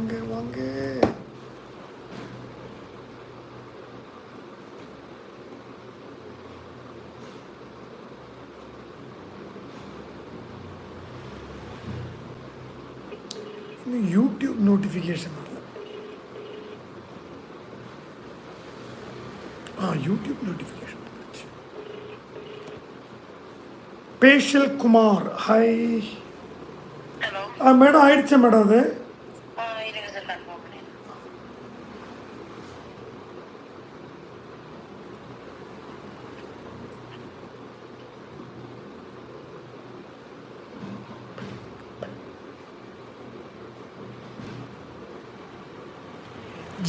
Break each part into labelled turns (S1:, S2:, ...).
S1: வாங்க வாங்க. YouTube notification வரல. யூடியூப் நோட்டிஃபிகேஷன் வந்துச்சு. பேஷல் குமார் ஹாய். மேடம் ஆயிடுச்சா மேடம் அது?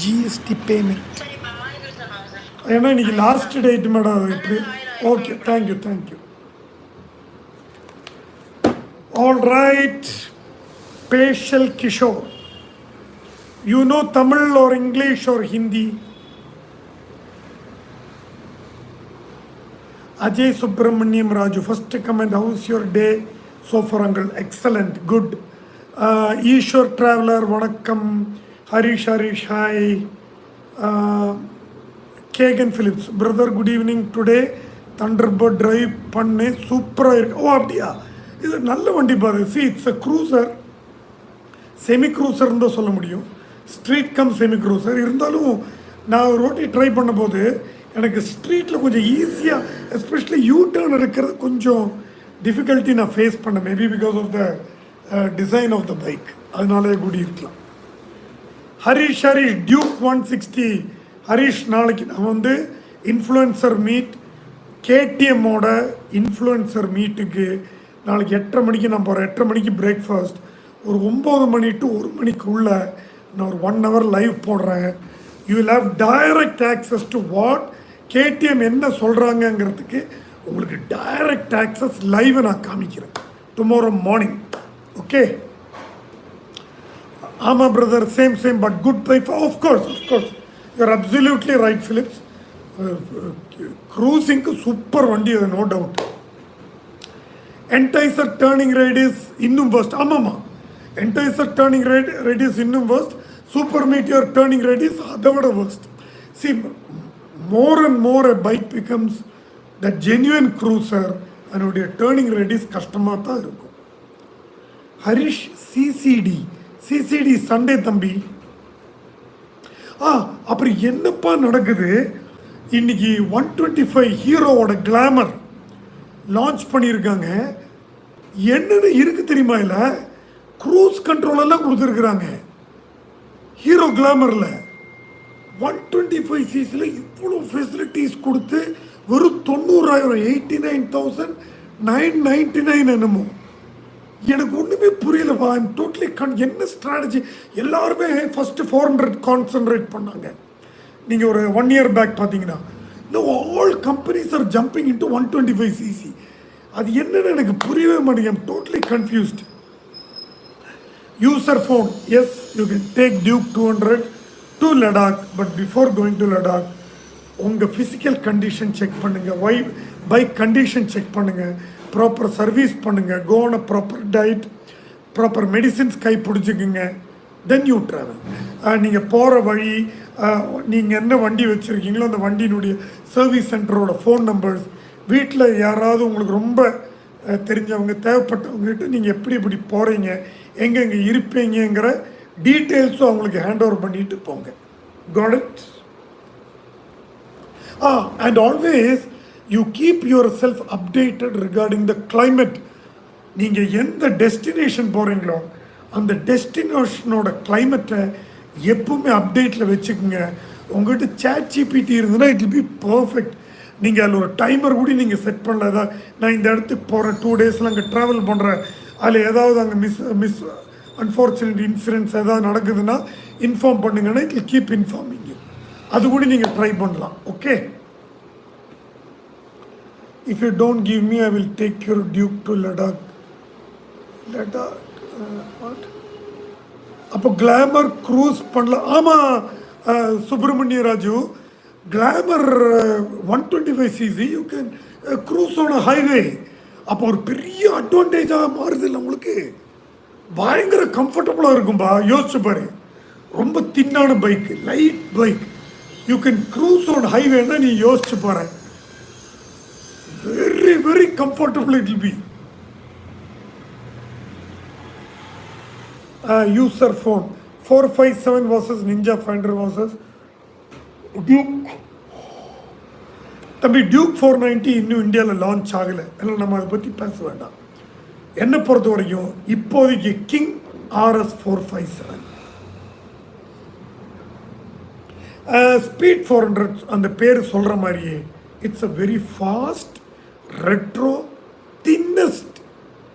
S1: ஜிஎஸ்டி பேமெண்ட் ஏன்னா இன்னைக்கு லாஸ்ட் டேட் மேடம். எப்படி? Okay, thank you thank you. All right. பேஷல் Kishore, you know Tamil or English or Hindi? Ajay Subramaniam Raju, first comment, how's your day so far uncle? Excellent, good. Ishwar Traveler, vanakkam. Harish, hi. Kagan Phillips, brother, good evening. Today Thunderbird drive பண்ணே சூப்பராக இருக்கு. அப்படியா? இது நல்ல வண்டி பாரு. See, it's a cruiser, semi க்ரூசர்னு தான் சொல்ல முடியும். Street cum semi cruiser. இருந்தாலும் நான் ஒரு வாட்டி ட்ரை பண்ணும்போது எனக்கு ஸ்ட்ரீட்டில் கொஞ்சம் ஈஸியாக, எஸ்பெஷலி யூ டர்ன் இருக்கிறது கொஞ்சம் டிஃபிகல்ட்டி நான் ஃபேஸ் பண்ணேன். Maybe because of the design of the bike, அதனாலே கூடி இருக்கலாம். ஹரிஷ் டியூக் 160. ஹரிஷ், நாளைக்கு நான் வந்து இன்ஃப்ளூயன்சர் மீட், கேடிஎம்மோட இன்ஃப்ளூயன்சர் மீட்டுக்கு நாளைக்கு 8:30 மணிக்கு நான் போகிறேன். 8:30 மணிக்கு பிரேக்ஃபாஸ்ட், ஒரு 9 மணி டு 1 மணிக்குள்ளே நான் ஒரு 1 hour லைவ் போடுறேன். You will have direct access to what KTM என்ன சொல்கிறாங்கங்கிறதுக்கு உங்களுக்கு டைரக்ட் ஆக்சஸ் லைவை நான் காமிக்கிறேன் டுமாரோ மார்னிங். ஓகே? ஆமாம் brother, same but good bike. Of course you're absolutely right Philips. க்ரூசிங்க்கு சூப்பர் வண்டி அது, no doubt. Enticer turning radius இன்னும் பெஸ்ட். ஆமாம்மா, என்டைசர் டேர்னிங் ரேடியஸ் இன்னும் best. Super Meteor turning radius அதை விட best. See, more and more a bike becomes the genuine cruiser, அதனுடைய turning radius கஷ்டமாக தான் இருக்கும். ஹரிஷ், சிசிடி சண்டே தம்பி. அப்புறம் என்னப்பா நடக்குது இன்னைக்கு? 125 ஹீரோவோட கிளாமர் லான்ச் பண்ணியிருக்காங்க. என்னென்ன இருக்கு தெரியுமா? இல்லை, க்ரூஸ் கண்ட்ரோல் எல்லாம் கொடுத்துருக்குறாங்க ஹீரோ கிளாமரில். 125 சிசியில் இவ்வளோ ஃபெசிலிட்டிஸ் கொடுத்து வெறும் 90,000, 89,999 என்னமோ. எனக்கு ஒன்றுமே புரியலப்பா. ஐம் டோட்டலி என்ன ஸ்ட்ராட்டஜி? எல்லாருமே ஃபஸ்ட்டு 400 கான்சன்ட்ரேட் பண்ணாங்க. நீங்கள் ஒரு 1 year பேக் பார்த்தீங்கன்னா, இந்த all companies are jumping into 125 CC. அது என்னன்னு எனக்கு புரியவே மாட்டேங்க. I'm totally confused. User phone, yes, you can take Duke 200 to Ladakh. But before going to Ladakh உங்கள் ஃபிசிக்கல் கண்டிஷன் செக் பண்ணுங்கள், பைக் கண்டிஷன் செக் பண்ணுங்கள், ப்ராப்பர் சர்வீஸ் பண்ணுங்கள், go on a proper diet, proper medicines கை பிடிச்சிக்குங்க, தென் யூ ட்ராவல். நீங்கள் போகிற வழி, நீங்கள் என்ன வண்டி வச்சுருக்கீங்களோ அந்த வண்டியினுடைய சர்வீஸ் சென்டரோட ஃபோன் நம்பர்ஸ், வீட்டில் யாராவது உங்களுக்கு ரொம்ப தெரிஞ்சவங்க தேவைப்பட்டவங்ககிட்ட நீங்கள் எப்படி போகிறீங்க, எங்கெங்கே இருப்பீங்கிற டீட்டெயில்ஸும் அவங்களுக்கு ஹேண்ட் ஓவர் பண்ணிட்டு போங்க. Got it? And always you keep your self updated regarding the climate. நீங்கள் எந்த டெஸ்டினேஷன் போகிறீங்களோ அந்த டெஸ்டினேஷனோட கிளைமேட்டை எப்பவுமே அப்டேட்டில் வச்சுக்கோங்க. உங்கள்கிட்ட சேட் ஜிபிடி இருந்ததுன்னா இட் வில் பி பர்ஃபெக்ட். நீங்கள் அதில் ஒரு டைமர் கூட நீங்கள் செட் பண்ணல. ஏதாவது நான் இந்த இடத்துக்கு போகிறேன், 2 days அங்கே ட்ராவல் பண்ணுறேன், அதில் ஏதாவது அங்கே மிஸ் அன்ஃபார்ச்சுனேட் இன்சிடென்ட்ஸ் ஏதாவது நடக்குதுன்னா இன்ஃபார்ம் பண்ணுங்கன்னா it will keep informing you. அது கூட நீங்கள் ட்ரை பண்ணலாம். Okay? If you don't give me I will take your Duke to Ladakh. What? அப்போ கிளாமர் க்ரூஸ் பண்ணலாம். ஆமாம் Subramanya Raju, Glamour 125 CC you can cruise on a highway. அப்போ ஒரு பெரிய அட்வான்டேஜாக மாறுது இல்லை உங்களுக்கு? பயங்கர கம்ஃபர்டபுளாக இருக்கும்பா. யோசிச்சு பாரு, ரொம்ப தின்னான bike, light bike. You can cruise on ஹைவேனா நீ யோசிச்சு பாரு. Very very comfortable it will be. யூசர் ஃபோன் 457 vs Ninja 500 vs டியூக். தம்பி டியூக் 490 இன்னும் இந்தியாவில் லான்ச் ஆகலை, இல்லை நம்ம அதை பற்றி பேச வேண்டாம். என்னை பொறுத்த வரைக்கும் இப்போதைக்கு கிங் RS 457 ஸ்பீட் 400 அந்த பேர் சொல்கிற மாதிரியே it's a very fast retro thinnest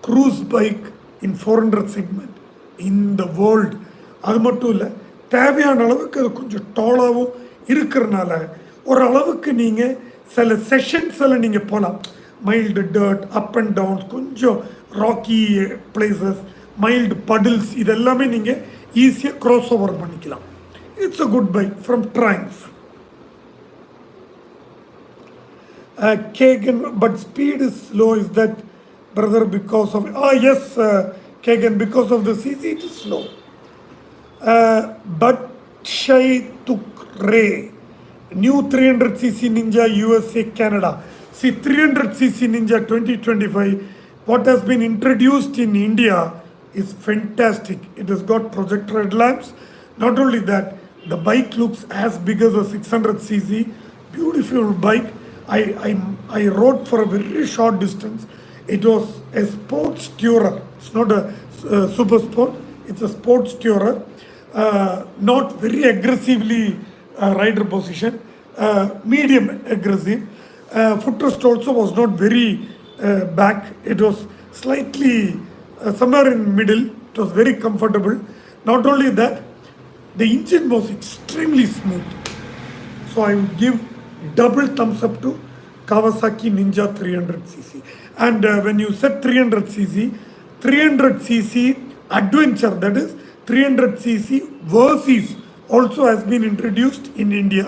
S1: cruise bike in 400 segment in the world. அது மட்டும் இல்லை, தேவையான அளவுக்கு அது கொஞ்சம் டாலாகவும் இருக்கிறனால ஓரளவுக்கு நீங்கள் சில செஷன்ஸில் நீங்கள் போகலாம். Mild dirt, up and downs, கொஞ்சம் ராக்கி பிளேசஸ், மைல்டு படில்ஸ், இதெல்லாமே நீங்கள் ஈஸியாக க்ராஸ் ஓவர் பண்ணிக்கலாம். It's a good bike from Triumph. Kagan, but speed is slow. Is that, brother, because of... yes, Kagan, because of the CC it is slow. But Shai Tukre, new 300cc Ninja USA Canada. See, 300cc Ninja 2025, what has been introduced in India is fantastic. It has got projector headlamps. Not only that, the bike looks as big as a 600cc. Beautiful bike. I rode for a very short distance. It was a sports tourer. It's not a super sport. It's a sports tourer. Not very aggressively rider position. Medium aggressive. Footrest also was not very back. It was slightly somewhere in middle. It was very comfortable. Not only that, the engine was extremely smooth. So I would give double thumbs up to Kawasaki Ninja 300cc. And when you said 300cc adventure, that is 300cc Versys also has been introduced in India,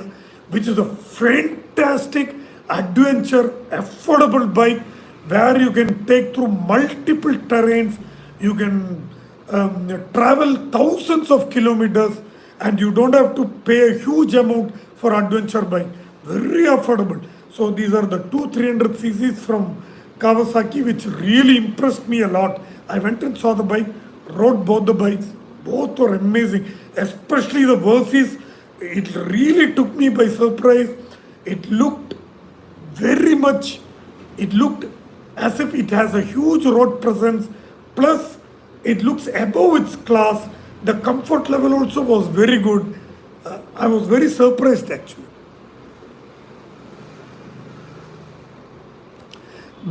S1: which is a fantastic adventure affordable bike where you can take through multiple terrains. You can travel thousands of kilometers and you don't have to pay a huge amount for adventure bike. Very affordable. So these are the two 300cc's from Kawasaki which really impressed me a lot. I went and saw the bike, rode both the bikes. Both were amazing. Especially the Versys, it really took me by surprise. It looked very much, it looked as if it has a huge road presence. Plus, it looks above its class. The comfort level also was very good. I was very surprised actually.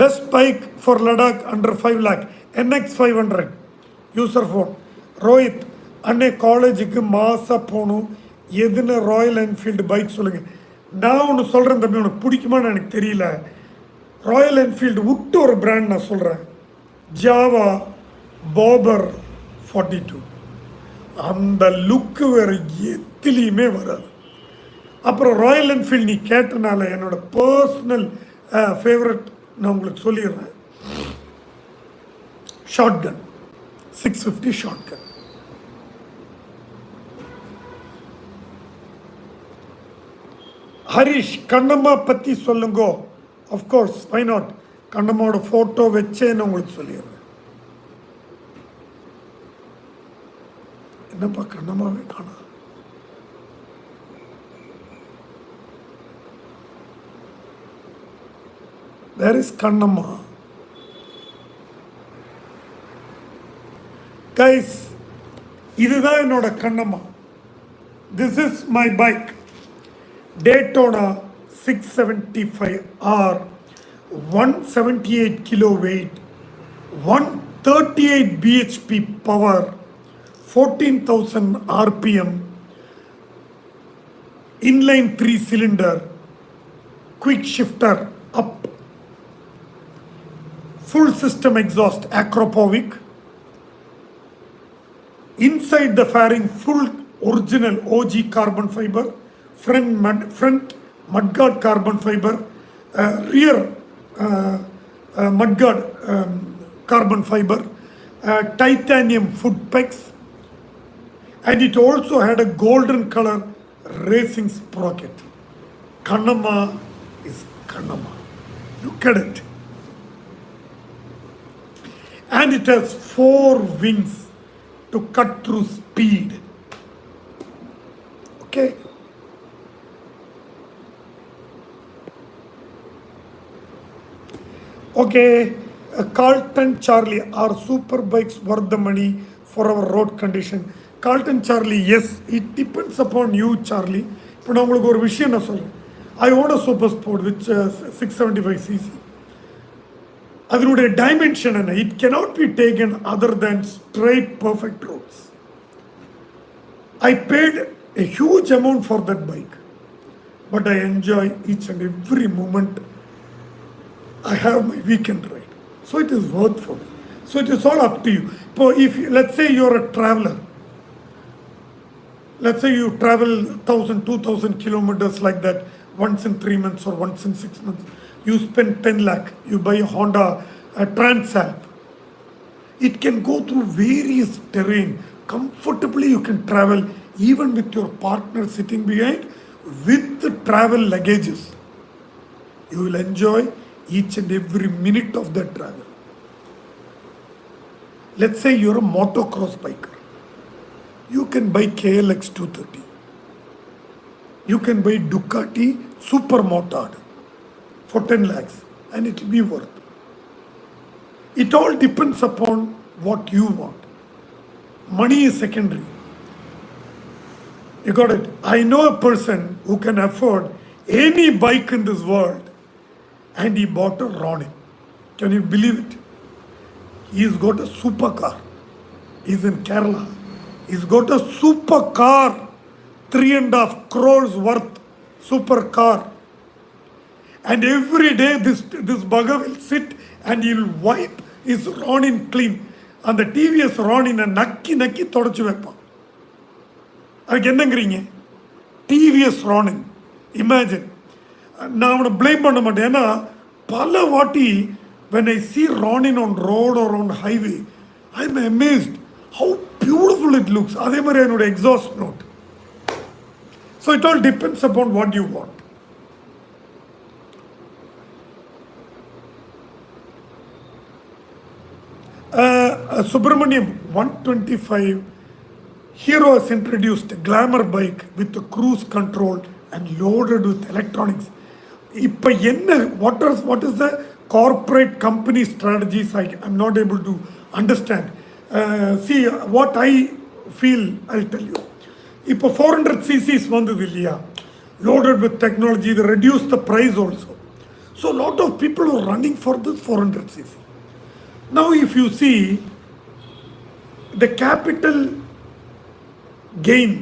S1: Best bike for Ladakh under 5 lakh. NX 500. User phone. Rohit, அண்ணே காலேஜுக்கு மாசாக போகணும், எதுன்னு Royal Enfield bike சொல்லுங்கள். நான் ஒன்று சொல்கிறேன் தம்பி, உனக்கு பிடிக்குமான்னு எனக்கு தெரியல. ராயல் என்ஃபீல்டு விட்டு ஒரு பிராண்ட் நான் சொல்கிறேன், ஜாவா பாபர் 42. அந்த லுக்கு வேறு எத்துலேயுமே வராது. அப்புறம் ராயல் என்ஃபீல்டு நீ கேட்டனால என்னோடய பர்சனல் ஃபேவரட் நான் உங்களுக்கு சொல்லிடுறேன். Shotgun 650 Shotgun. Harish, Kannamma பற்றி சொல்லுங்கோ. Of course, why not. கண்ணம்மாவோட ஃபோட்டோ வச்சே நான் உங்களுக்கு சொல்லிடுறேன். என்னப்பா கண்ணம்மாவே காணா? Where is Kannamma? கைஸ், இதுதான் என்னோட Kannamma. This is my bike. Daytona 675R, 178 kilo weight, 138 bhp power, 14,000 rpm, inline 3 cylinder, quick shifter up, full system exhaust Acropovic, inside the fairing full original OG carbon fiber, front mudguard carbon fiber, rear mudguard carbon fiber, titanium foot pegs, And it also had a golden color racing sprocket. Kannama is Kannama. Look at it. And it has 4 wings to cut through speed. Okay. Okay, Carlton Charlie, are super bikes worth the money for our road condition? Carlton Charlie, yes, it depends upon you, Charlie. இப்போ நான் உங்களுக்கு ஒரு விஷயம் நான் சொல்கிறேன். I own a super sport which 675cc. அதனுடைய dimension என்ன? It cannot be taken other than straight perfect roads. I paid a huge amount for that bike, but I enjoy each and every moment. I have my weekend ride, so it is worth for me. So it is all up to you. So if let's say you're a traveler, let's say you travel 1,000, 2,000 kilometers like that once in 3 months or once in 6 months, you spend 10 lakh, you buy a Honda Transalp. It can go through various terrain. Comfortably you can travel even with your partner sitting behind with the travel luggages. You will enjoy each and every minute of that travel. Let's say you're a motocross biker. You can buy KLX 230. You can buy Ducati Super Motard for 10 lakhs and it will be worth. It all depends upon what you want. Money is secondary. You got it? I know a person who can afford any bike in this world and he bought a Ronin. Can you believe it? He's got a supercar. He's in Kerala. He's got a supercar, 3.5 crores worth supercar. And every day this bugger will sit and he'll wipe his Ronin clean. And the TVS Ronin நக்கி தொடச்சு வைப்பான். அதுக்கு என்னங்கிறீங்க? TVS Ronin. Imagine. நான் அவனை blame பண்ண மாட்டேன். ஏன்னா பல வாட்டி when I see Ronin on road or on highway, I'm amazed how beautiful it looks. அதே மாதிரி என்னோட exhaust note. So it all depends upon what you want. Subramaniam 125 Hero has introduced a glamour bike with a cruise control and loaded with electronics. இப்போ என்ன what is the corporate company strategies? I'm not able to understand. See what I feel, I'll tell you. இப்போ 400 cc's வந்தது இல்லையா, loaded with technology, they reduced the price also. So a lot of people are running for this 400 cc. Now if you see the capital gain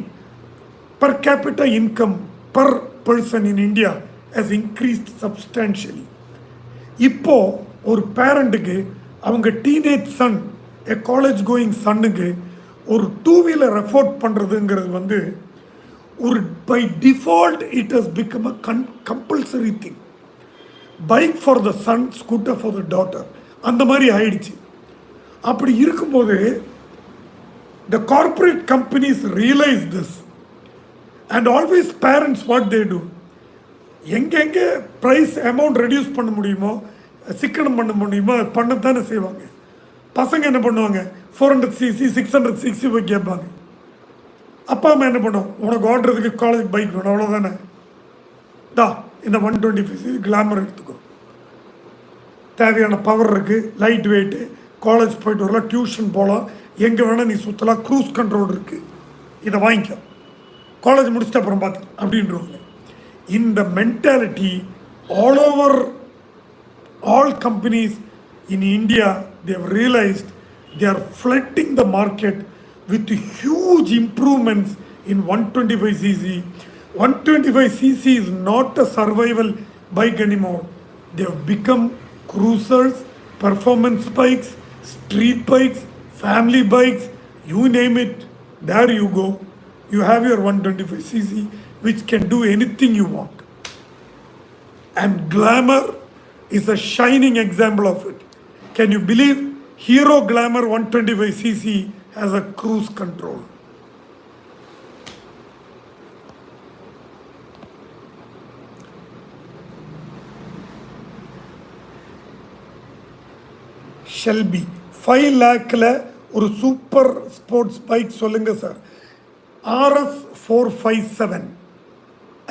S1: per capita income per person in India has increased substantially. இப்போ ஒரு பேரண்ட்டுக்கு அவங்க teenage son, a college going சன்னுக்கு ஒரு 2-wheeler afford பண்ணுறதுங்கிறது வந்து ஒரு by default it has become a compulsory thing. Bike for the son, scooter for the daughter, அந்த மாதிரி ஆயிடுச்சு. அப்படி இருக்கும்போது the corporate companies realize this and always parents what they do, எங்கெங்கே ப்ரைஸ் அமௌண்ட் ரெடியூஸ் பண்ண முடியுமோ, சிக்கனம் பண்ண முடியுமோ பண்ணத்தானே செய்வாங்க. பசங்க என்ன பண்ணுவாங்க, 400 cc 600 cc போய் கேட்பாங்க. அப்பா அம்மா என்ன பண்ணுவோம், உனக்கு ஓடுறதுக்கு காலேஜ் பைக் வேணும் அவ்வளோதானே, தா இந்த 125 cc கிளாமர் எடுத்துக்கோ, தேவையான பவர் இருக்குது, லைட் வெயிட்டு, காலேஜ் போயிட்டு வரலாம், டியூஷன் போகலாம், எங்கே வேணால் நீ சுற்றலாம், க்ரூஸ் கண்ட்ரோல் இருக்குது, இதை வாங்கிக்கோ, காலேஜ் முடிச்சுட்டு அப்புறம் பார்த்து அப்படின்றவங்க. இந்த mentality all over all companies in India, they have realized they are flooding the market with huge improvements in 125cc. 125cc is not a survival bike anymore. They have become cruisers, performance bikes, street bikes, family bikes, you name it, there you go. You have your 125cc which can do anything you want. And glamour is a shining example of it. Can you believe Hero Glamour 125cc has a cruise control? Shelby 5 lakhல ஒரு super sports bike சொல்லுங்க sir. RS 457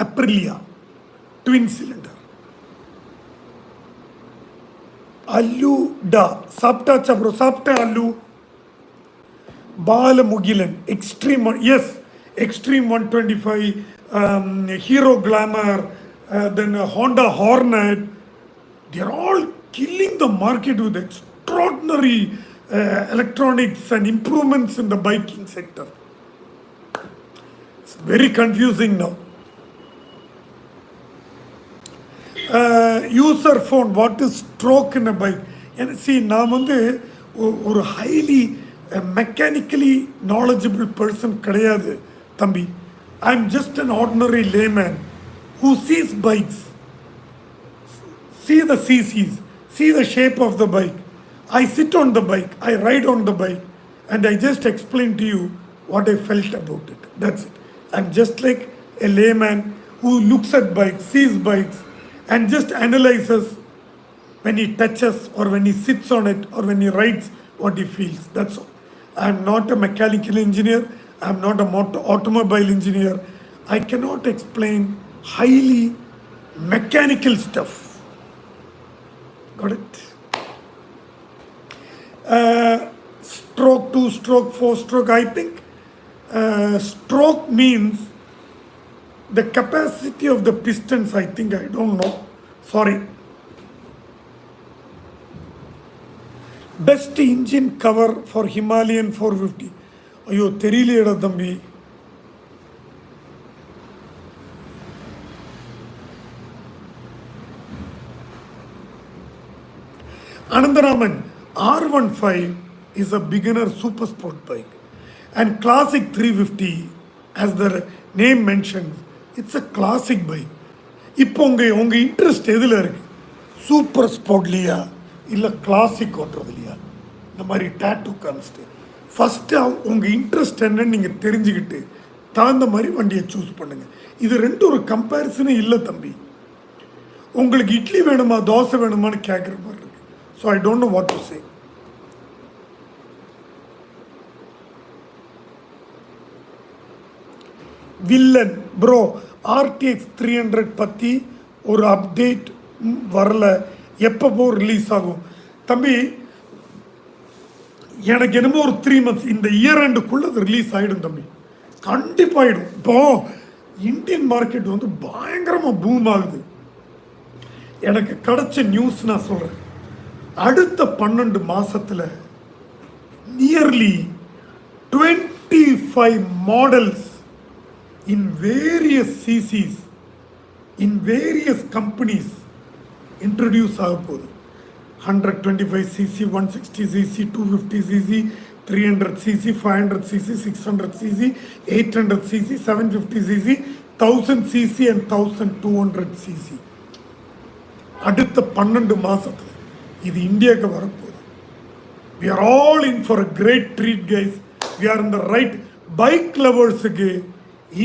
S1: Aprilia twin cylinder. அல்லுடா சாப்பிட்டாச்சா bro? சாப்பிட்டேன் Allu. Balamugilan Xtreme, S Xtreme 125, Hero Glamour, then Honda Hornet. They are all killing the market with extraordinary electronics and improvements in the biking sector. It's very confusing now. User phone, what is stroke in a bike? And see, நான் வந்து ஒரு highly mechanically knowledgeable person கிடையாது தம்பி. I'm just an ordinary layman who sees bikes, see the CCs, see the shape of the bike. I sit on the bike, I ride on the bike, and I just explain to you what I felt about it. That's it. I'm just like a layman who looks at bikes, sees bikes, and just analyzes when he touches or when he sits on it or when he rides what he feels. That's all. I'm not a mechanical engineer. I'm not a automobile engineer. I cannot explain highly mechanical stuff. Got it? Stroke 2, stroke 4, stroke. I think stroke means the capacity of the pistons. I think, I don't know. Sorry. Best engine cover for Himalayan 450. ஐயோ தெரியலையடா தம்பி. Anandaraman, R15 is a beginner super sport bike, and classic 350, as the name mentions, it's a classic bike. இப்போ உங்க interest எதில் இருக்கு? Super ஸ்போர்ட்லையா இல்லை classic ஓட்டுறதுலையா? இந்த மாதிரி tattoo காமிச்சிட்டு ஃபஸ்ட்டு உங்கள் இன்ட்ரெஸ்ட் என்னன்னு நீங்கள் தெரிஞ்சுக்கிட்டு தகுந்த மாதிரி வண்டியை சூஸ் பண்ணுங்கள். இது ரெண்டும் ஒரு கம்பேரிசனே இல்லை தம்பி. உங்களுக்கு இட்லி வேணுமா தோசை வேணுமான்னு கேட்குற மாதிரி இருக்கு. So I don't know what to say. Villain bro, RTX 300 பற்றி ஒரு அப்டேட் வரல, எப்போ ரிலீஸ் ஆகும்? தம்பி எனக்கு என்னமோ ஒரு 3 months, இந்த இயர் எண்டுக்குள்ளே அது ரிலீஸ் ஆகிடும் தம்பி, கண்டிப்பாக ஆகிடும். இப்போது இந்தியன் மார்க்கெட் வந்து பயங்கரமாக பூம் ஆகுது. எனக்கு கிடைச்ச நியூஸ் நான் சொல்கிறேன், அடுத்த 12 மாதத்தில் nearly 25 models in various CCs, in various companies introduce ஆக போகுது. 125cc, 160cc, 250cc, 300cc, 500cc, 600cc, 800cc, 750cc, 1000cc and 1200cc. அடுத்த 12 மாதத்தில் இது இந்தியாவுக்கு வரப்போகுது. We are all in for a great treat guys. We are in the right. Bike லவர்ஸுக்கு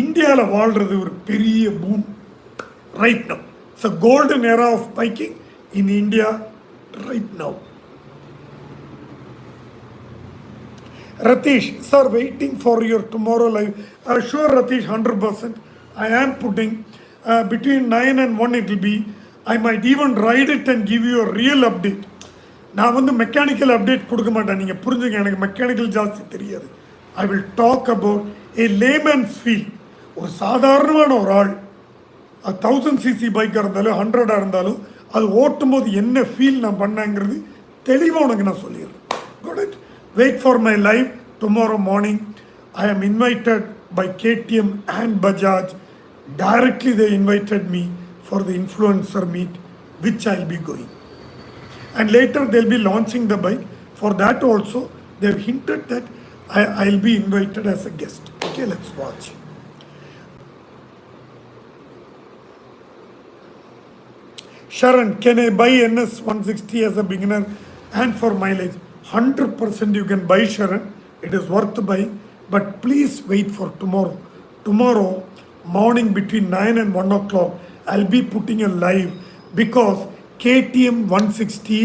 S1: இந்தியாவில் வாழ்கிறது ஒரு பெரிய boom right now. It's a golden era of biking in India right now. Ratish, sir, waiting for your tomorrow live. Sure, Ratish, 100%. I am putting between 9 and 1 it will be. I might even ride it and give you a real update. நான் வந்து mechanical update கொடுக்க மாட்டேன், நீங்கள் புரிஞ்சுங்க, எனக்கு mechanical ஜாஸ்தி தெரியாது. I will talk about a layman's feel. ஒரு சாதாரணமான ஒரு ஆள் 1000cc பைக்காக இருந்தாலும் 100ஆக இருந்தாலும் அது ஓட்டும்போது என்ன ஃபீல் நான் பண்ணேங்கிறது தெளிவாக உனக்கு நான் சொல்லிடுறேன். Got it? Wait for my live tomorrow morning. I am invited by KTM and Bajaj. Directly they invited me for the influencer meet, which I'll be going. And later they'll be launching the bike. For that also, they've hinted that I'll be invited as a guest. Okay, let's watch. Sharon, can I buy NS 160 as a beginner and for mileage? 100% you can buy, Sharon. It is worth buying. But please wait for tomorrow. Tomorrow morning between 9 and 1 o'clock, I'll be putting a live because KTM 160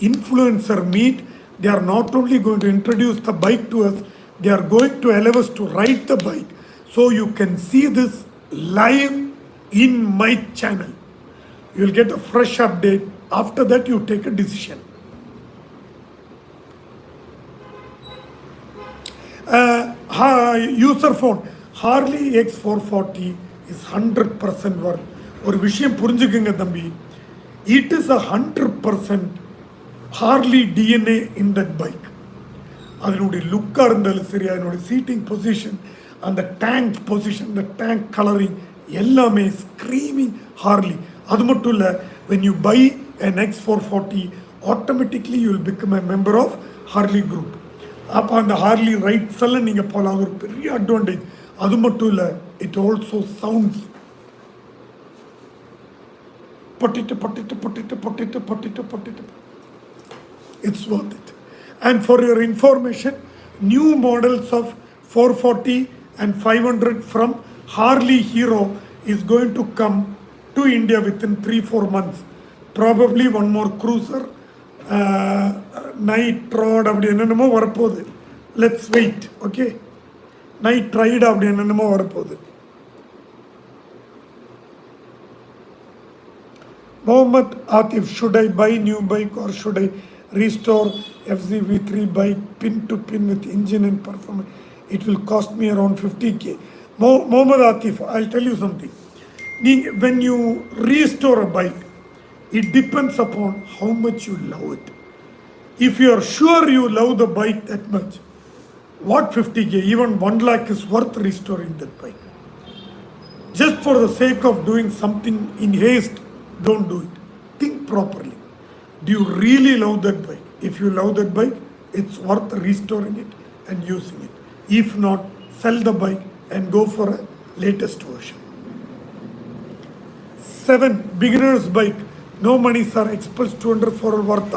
S1: influencer meet They are not only going to introduce the bike to us, they are going to allow us to ride the bike. So you can see this live in my channel. You will get a fresh update. After that, you take a decision. User phone Harley X440 is 100% worth. ஒரு விஷயம் புரிஞ்சுக்குங்க தம்பி, it is 100% Harley DNA in that bike. அதனுடைய லுக்காக இருந்தாலும் சரி, அதனுடைய seating position, அந்த டேங்க் பொசிஷன், அந்த டேங்க் கலரிங் எல்லாமே ஸ்க்ரீமிங் ஹார்லி. அது மட்டும் இல்லை, when you buy an X440, automatically you will become a member of Harley group. அப்போ அந்த ஹார்லி ரைட்ஸ் எல்லாம் நீங்கள் போகலாம். அது ஒரு பெரிய அட்வான்டேஜ். அது மட்டும் இல்லை, இட் ஆல்சோ சவுண்ட்ஸ் பொட்டிட்டு பொட்டிட்டு பொட்டிட்டு பொட்டிட்டு பொட்டிட்டு பொட்டிட்டு. It's worth it. And for your information, new models of 440 and 500 from Harley Hero is going to come to India within 3-4 months. Probably one more cruiser, night rod அப்படி என்னென்னமோ வரப்போகுது. Let's wait, okay? Night ride அப்படி என்னென்னமோ வரப்போகுது. Mohammed Atif, should I buy new bike or should I restore FZV3 bike pin to pin with engine and performance? It will cost me around 50k. Mohammed Atif, I'll tell you something. When you restore a bike, it depends upon how much you love it. If you are sure you love the bike that much, what 50k, even 1 lakh is worth restoring that bike. Just for the sake of doing something in haste, don't do it. Think properly. Do you really love that bike? If you love that bike, it's worth restoring it and using it. If not, sell the bike and go for a latest version. 7. Beginner's bike. No money, sir. Expulse 200 for worth.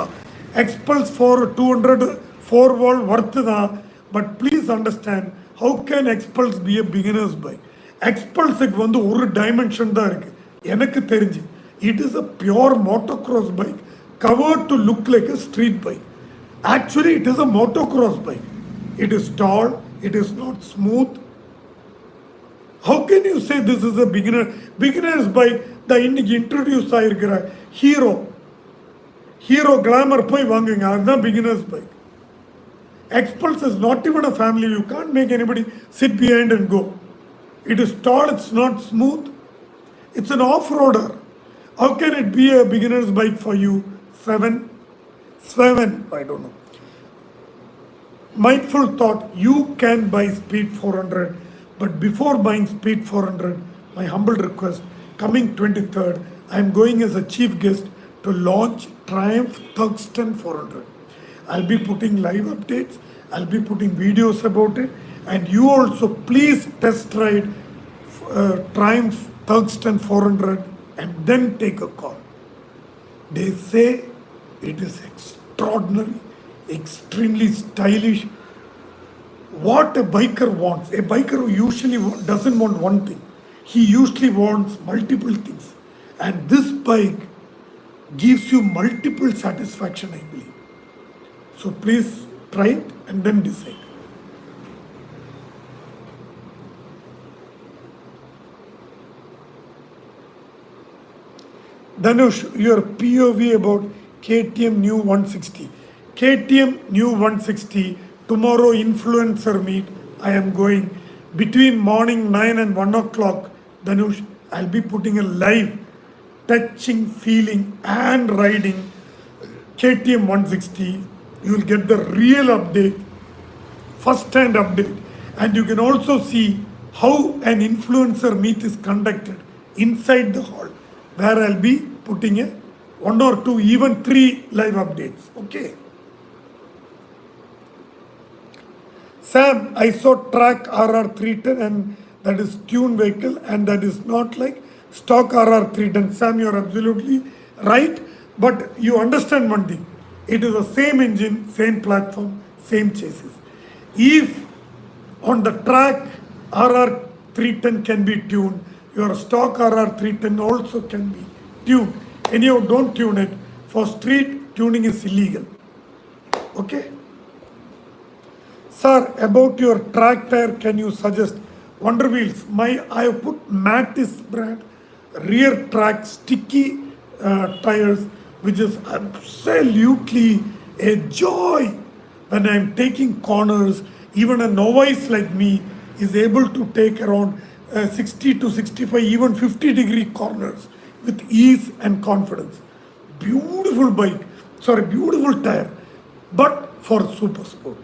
S1: Expulse for 200 4-wall worth. But please understand, how can Expulse be a beginner's bike? Expulse வந்து ஒரு dimension தான் இருக்கு எனக்கு தெரிஞ்சு. It is a pure motocross bike covered to look like a street bike. Actually, it is a motocross bike. It is tall, it is not smooth. How can you say this is a beginner's bike? The இன்னைக்கு introduce ஆயிருக்கிற hero glamour போய் வாங்குங்க, அதுதான் beginner's bike. Expulse is not even a family. You can't make anybody sit behind and go. It is tall, it's not smooth. It's an off-roader. How can it be a beginner's bike for you? 7, I don't know. Mindful thought, you can buy Speed 400, but before buying Speed 400, my humble request, coming 23rd, I am going as a chief guest to launch Triumph Thugston 400. I'll be putting live updates, I'll be putting videos about it, and you also please test ride Triumph Thugston 400 and then take a call. They say it is extraordinary, extremely stylish. What a biker wants, a biker who usually doesn't want one thing, he usually wants multiple things, and this bike gives you multiple satisfaction, I believe. So please try it and then decide. Dhanush, your POV about KTM new 160. KTM new 160, tomorrow influencer meet, I am going between morning 9 and 1 o'clock. Dhanush, I'll be putting a live, touching, feeling and riding KTM 160. You will get the real update, first-hand update, and you can also see how an influencer meet is conducted inside the hall, where I'll be putting a 1 or 2, even 3 live updates. Okay. Sam, I saw track RR 310 and that is tuned vehicle and that is not like stock RR 310. Sam, you are absolutely right, but you understand one thing. It is the same engine, same platform, same chassis. If on the track RR 310 can be tuned, your stock RR 310 also can be tuned. Anyhow, don't tune it. For street, tuning is illegal. Okay? Sir, about your track tire, can you suggest Wonder Wheels? I have put Mattis brand rear track sticky tires, which is absolutely a joy when I'm taking corners. Even a novice like me is able to take around 60 to 65, even 50-degree corners with ease and confidence. Beautiful bike, sorry, beautiful tire, but for super sport.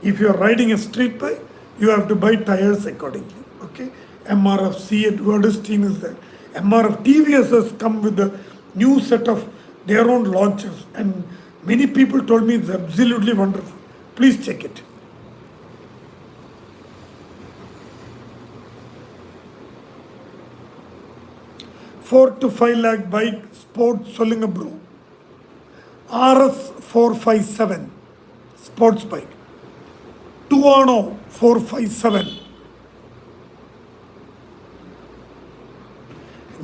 S1: If you are riding a street bike, you have to buy tires accordingly. Okay, MRF C8 Wordestein is there. MRF TVS has come with a new set of their own launches, and many people told me it's absolutely wonderful. Please check it. $4 to 5 lakh bike sports சொல்லுங்க bro. RS 457 sports bike. Tuano 457.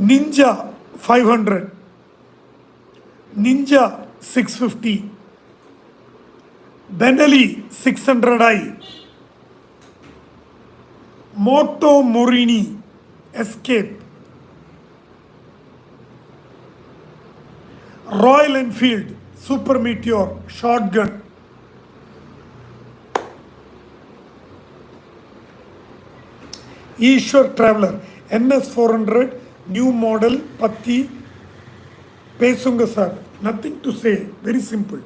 S1: Ninja 500. Ninja 650. Benelli 600i. Moto Morini Escape. Royal Enfield Super Meteor Shotgun. Ishwar Traveler NS 400 new model pathi. Pesunga sir, nothing to say, very simple.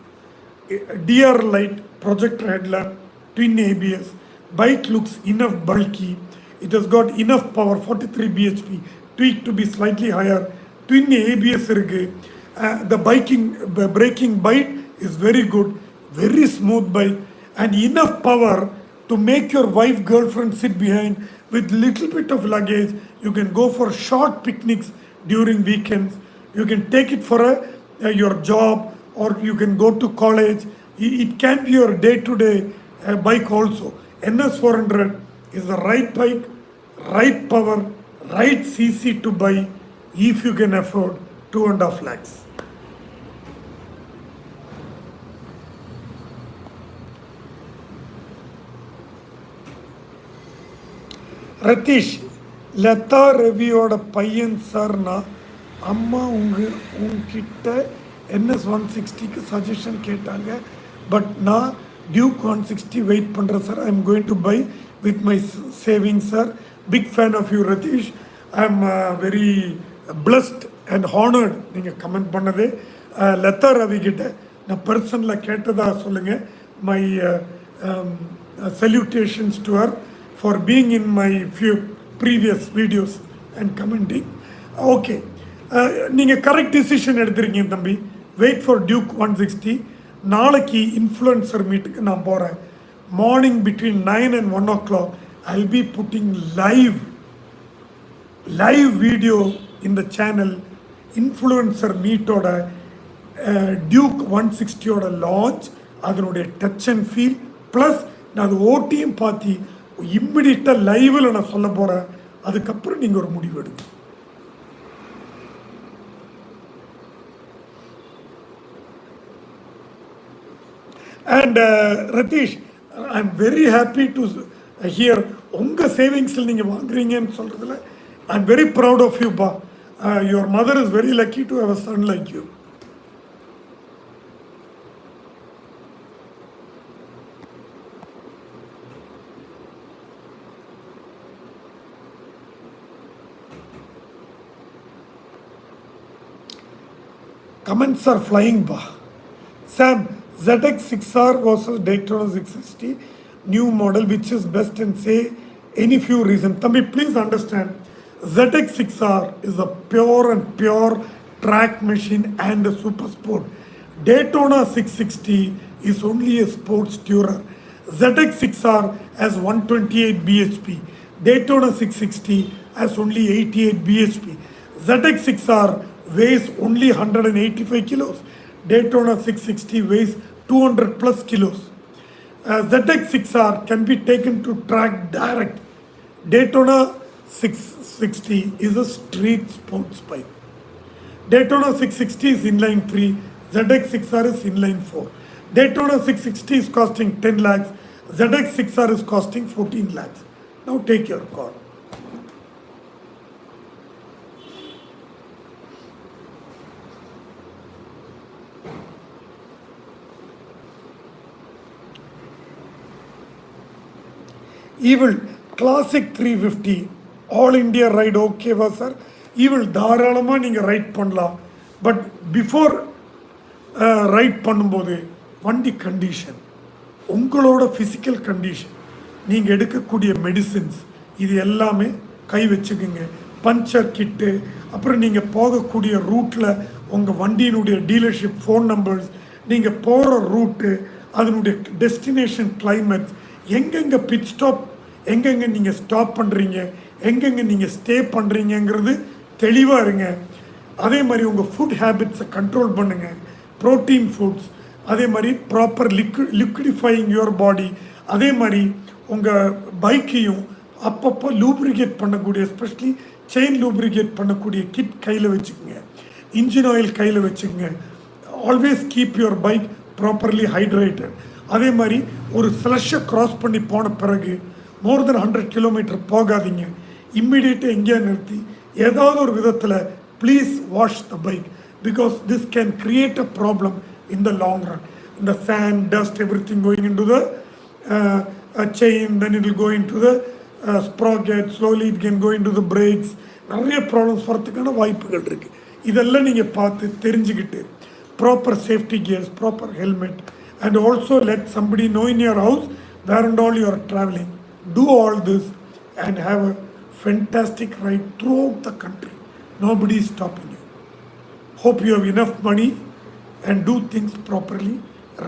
S1: DR light, projector headlamp, twin ABS. Bike looks enough bulky. It has got enough power, 43 bhp, tweaked to be slightly higher. Twin ABS irukku. The braking bite is very good, very smooth bike, and enough power to make your wife, girlfriend sit behind with little bit of luggage. You can go for short picnics during weekends. You can take it for your job, or you can go to college. It can be your day-to-day bike also. NS 400 is the right bike, right power, right CC to buy if you can afford 2.5 lakhs. Ratheesh, Latha ரவியோட பையன் சார்னா அம்மா உங்ககிட்ட NS 160க்கு suggestion கேட்டாங்க. But நான் Duke 160 wait பண்ணுறேன் sir. I am going to buy with my saving sir. Big fan of you Ratheesh. I am very blessed and honoured நீங்கள் comment பண்ணதே. லதா ரவி கிட்ட நான் பர்சனில் கேட்டதாக சொல்லுங்கள். My salutations to her for being in my few previous videos and commenting. Okay, நீங்கள் correct decision எடுத்துருக்கீங்க தம்பி. Wait for Duke 160. நாளைக்கு இன்ஃப்ளூயன்சர் மீட்டுக்கு நான் போகிறேன். Morning between 9 and 1 o'clock I'll be putting live video in the channel. Influencer மீட்டோட Duke 160யோட launch, அதனுடைய டச் அண்ட் ஃபீல், ப்ளஸ் நான் அது ஓட்டியும் பார்த்து இம்மிடியட்டாக லைவில் நான் சொல்ல போகிறேன். அதுக்கப்புறம் நீங்கள் ஒரு முடிவு எடுங்க. And Ratish, I am very happy to hear உங்கள் சேவிங்ஸில் நீங்கள் வாங்குறீங்கன்னு சொல்கிறதுல I am very proud of you பா. Your mother is very lucky to have a son like you. Comments are flying, ba. Sam, ZX6R versus Daytona 660, new model, which is best, and say any few reasons. Thambi, please understand, ZX6R is a pure track machine and a super sport. Daytona 660 is only a sports tourer. ZX6R has 128 bhp. Daytona 660 has only 88 bhp. ZX6R weighs only 185 kilos. Daytona 660 weighs 200 plus kilos. ZX6R can be taken to track direct. Daytona 660 is a street sports bike. Daytona 660 is inline 3. ZX6R is inline 4. Daytona 660 is costing 10 lakhs. ZX6R is costing 14 lakhs. Now take your call. Evil Classic 350 All India ride ஓகேவா sir? Evil தாராளமாக நீங்கள் right பண்ணலாம். But before right பண்ணும்போது வண்டி condition, உங்களோட physical condition, நீங்கள் எடுக்கக்கூடிய medicines, இது எல்லாமே கை வச்சுக்குங்க. பஞ்சர் கிட்டு, அப்புறம் நீங்கள் போகக்கூடிய ரூட்டில் உங்கள் வண்டியினுடைய டீலர்ஷிப் ஃபோன் நம்பர்ஸ், நீங்கள் போகிற ரூட்டு, அதனுடைய டெஸ்டினேஷன் கிளைமேட்ஸ், எங்கெங்கே பிட் ஸ்டாப், எங்கெங்கே நீங்கள் ஸ்டாப் பண்ணுறீங்க, எங்கெங்கே நீங்கள் ஸ்டே பண்ணுறீங்கிறது தெளிவாக இருங்க. அதே மாதிரி உங்கள் ஃபுட் ஹேபிட்ஸை கண்ட்ரோல் பண்ணுங்கள். ப்ரோட்டீன் ஃபுட்ஸ், அதே மாதிரி ப்ராப்பர் லிக்விடிஃபையிங் யுவர் பாடி, அதே மாதிரி உங்கள் பைக்கையும் அப்பப்போ லூப்ரிகேட் பண்ணக்கூடிய, எஸ்பெஷலி செயின் லூப்ரிகேட் பண்ணக்கூடிய கிட் கையில் வச்சுக்கோங்க. இன்ஜின் ஆயில் கையில் வச்சுக்கோங்க. Always keep your bike properly hydrated. அதே மாதிரி ஒரு ஸ்லஷ்ஷை க்ராஸ் பண்ணி போன பிறகு மோர் தென் 100 கிலோமீட்டர் போகாதீங்க. இம்மிடியேட்டாக எங்கேயா நிறுத்தி ஏதாவது ஒரு விதத்தில் please wash the bike, because this can create a problem in the long run. இந்த sand, dust, everything going into the chain, then it will go into the sprocket, slowly it can go into the brakes. நிறைய problems வரத்துக்கான வாய்ப்புகள் இருக்குது. இதெல்லாம் நீங்கள் பார்த்து தெரிஞ்சுக்கிட்டு proper safety gears, proper helmet, and also let somebody know in your house where and all you are traveling. Do all this and have a fantastic ride throughout the country. Nobody is stopping you. Hope you have enough money and do things properly.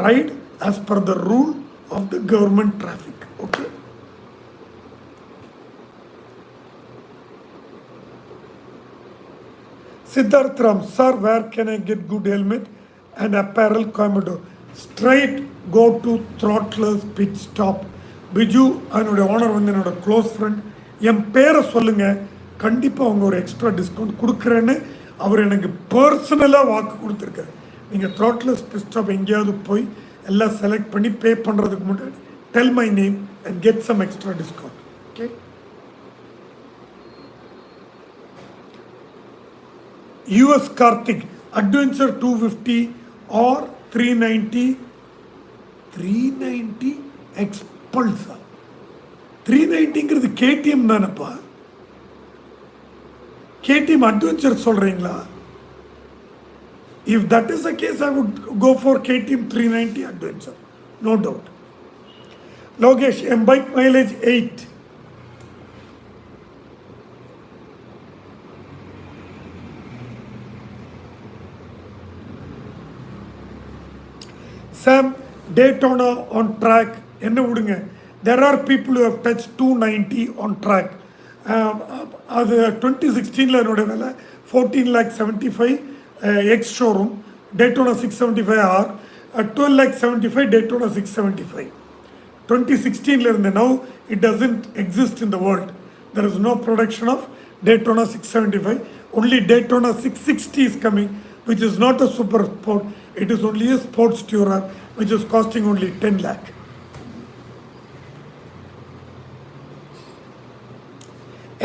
S1: Ride as per the rule of the government traffic. Okay? Siddharth Ram, sir, where can I get good helmet and apparel? Coimbatore. Straight go to Throttler's Pit Stop. Biju அதனுடைய owner வந்து என்னோடய close friend. என் பேரை சொல்லுங்கள், கண்டிப்பாக அவங்க ஒரு extra discount கொடுக்குறேன்னு அவர் எனக்கு பர்சனலாக வாக்கு கொடுத்துருக்காரு. நீங்கள் த்ராட்லெஸ் பிட் ஸ்டாப் எங்கேயாவது போய் எல்லாம் செலக்ட் பண்ணி பே பண்ணுறதுக்கு முன்னாடி tell my name and get some extra discount. Okay. US Karthik, Adventure 250 or 390 எக்ஸ்பல்ஸா? 390ங்கிறது கேடிஎம் தானப்பா. கேடிஎம் அட்வென்ச்சர் சொல்கிறீங்களா? If that is the case I would go for KTM 390 Adventure, no doubt. Lokesh, என் bike mileage 8. Sam, Daytona on track என்ன விடுங்க. There are people who have touched 290 on track. அது 2016 என்னோட விலை 14,75,000 X showroom Daytona 675R, 12,75,000 Daytona 675. 2016 இருந்து now it doesn't exist in the world. There is no production of Daytona 675. Only Daytona 660 is coming, which is not a super sport. It is only a sports tourer, which is costing only 10 lakh.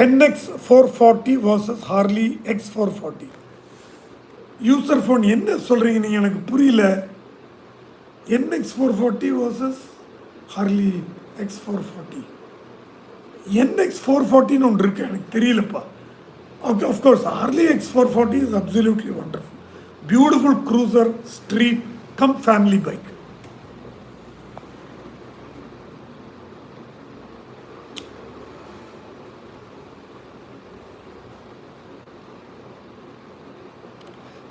S1: NX 440 versus Harley X 440. User phone என்ன சொல்கிறீங்க நீங்கள்? எனக்கு புரியல. NX 440 versus Harley X 440. NX 440ன்னு ஒன்று இருக்கு, எனக்கு தெரியலப்பா. Of course, Harley X 440 is absolutely wonderful. Beautiful cruiser, street, come family bike.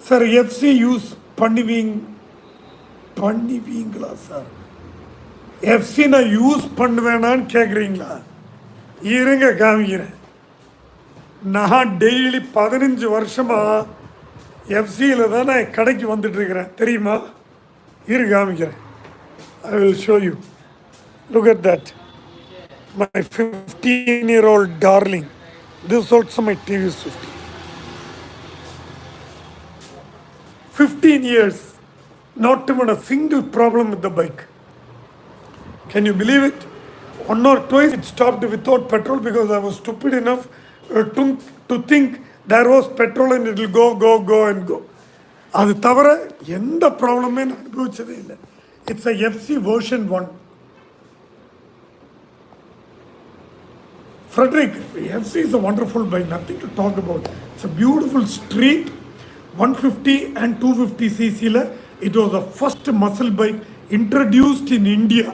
S1: Sir, FC use பண்ணுவீங்களா சார்? எஃப்சி நான் யூஸ் பண்ணுவேனான்னு கேட்குறீங்களா? இருங்க காமிக்கிறேன். நான் டெய்லி 15 வருஷமாக எஃப்சியில் தான் நான் கடைக்கு வந்துட்டுருக்கிறேன், தெரியுமா? இரு காமிக்கிறேன். I will show you. Look at that. My 15-year-old darling. This also my TVS 50. 15 years, not even a single problem with the bike. Can you believe it? One or twice it stopped without petrol because I was stupid enough to think there was petrol and it will go and go. அது தவிர எந்த ப்ராப்ளமே நான் அனுபவிச்சதே இல்லை. It's a FC version 1. Frederick, FC is a wonderful bike, nothing to talk about. It's a beautiful street, 150 and 250 cc. It was the first muscle bike introduced in India.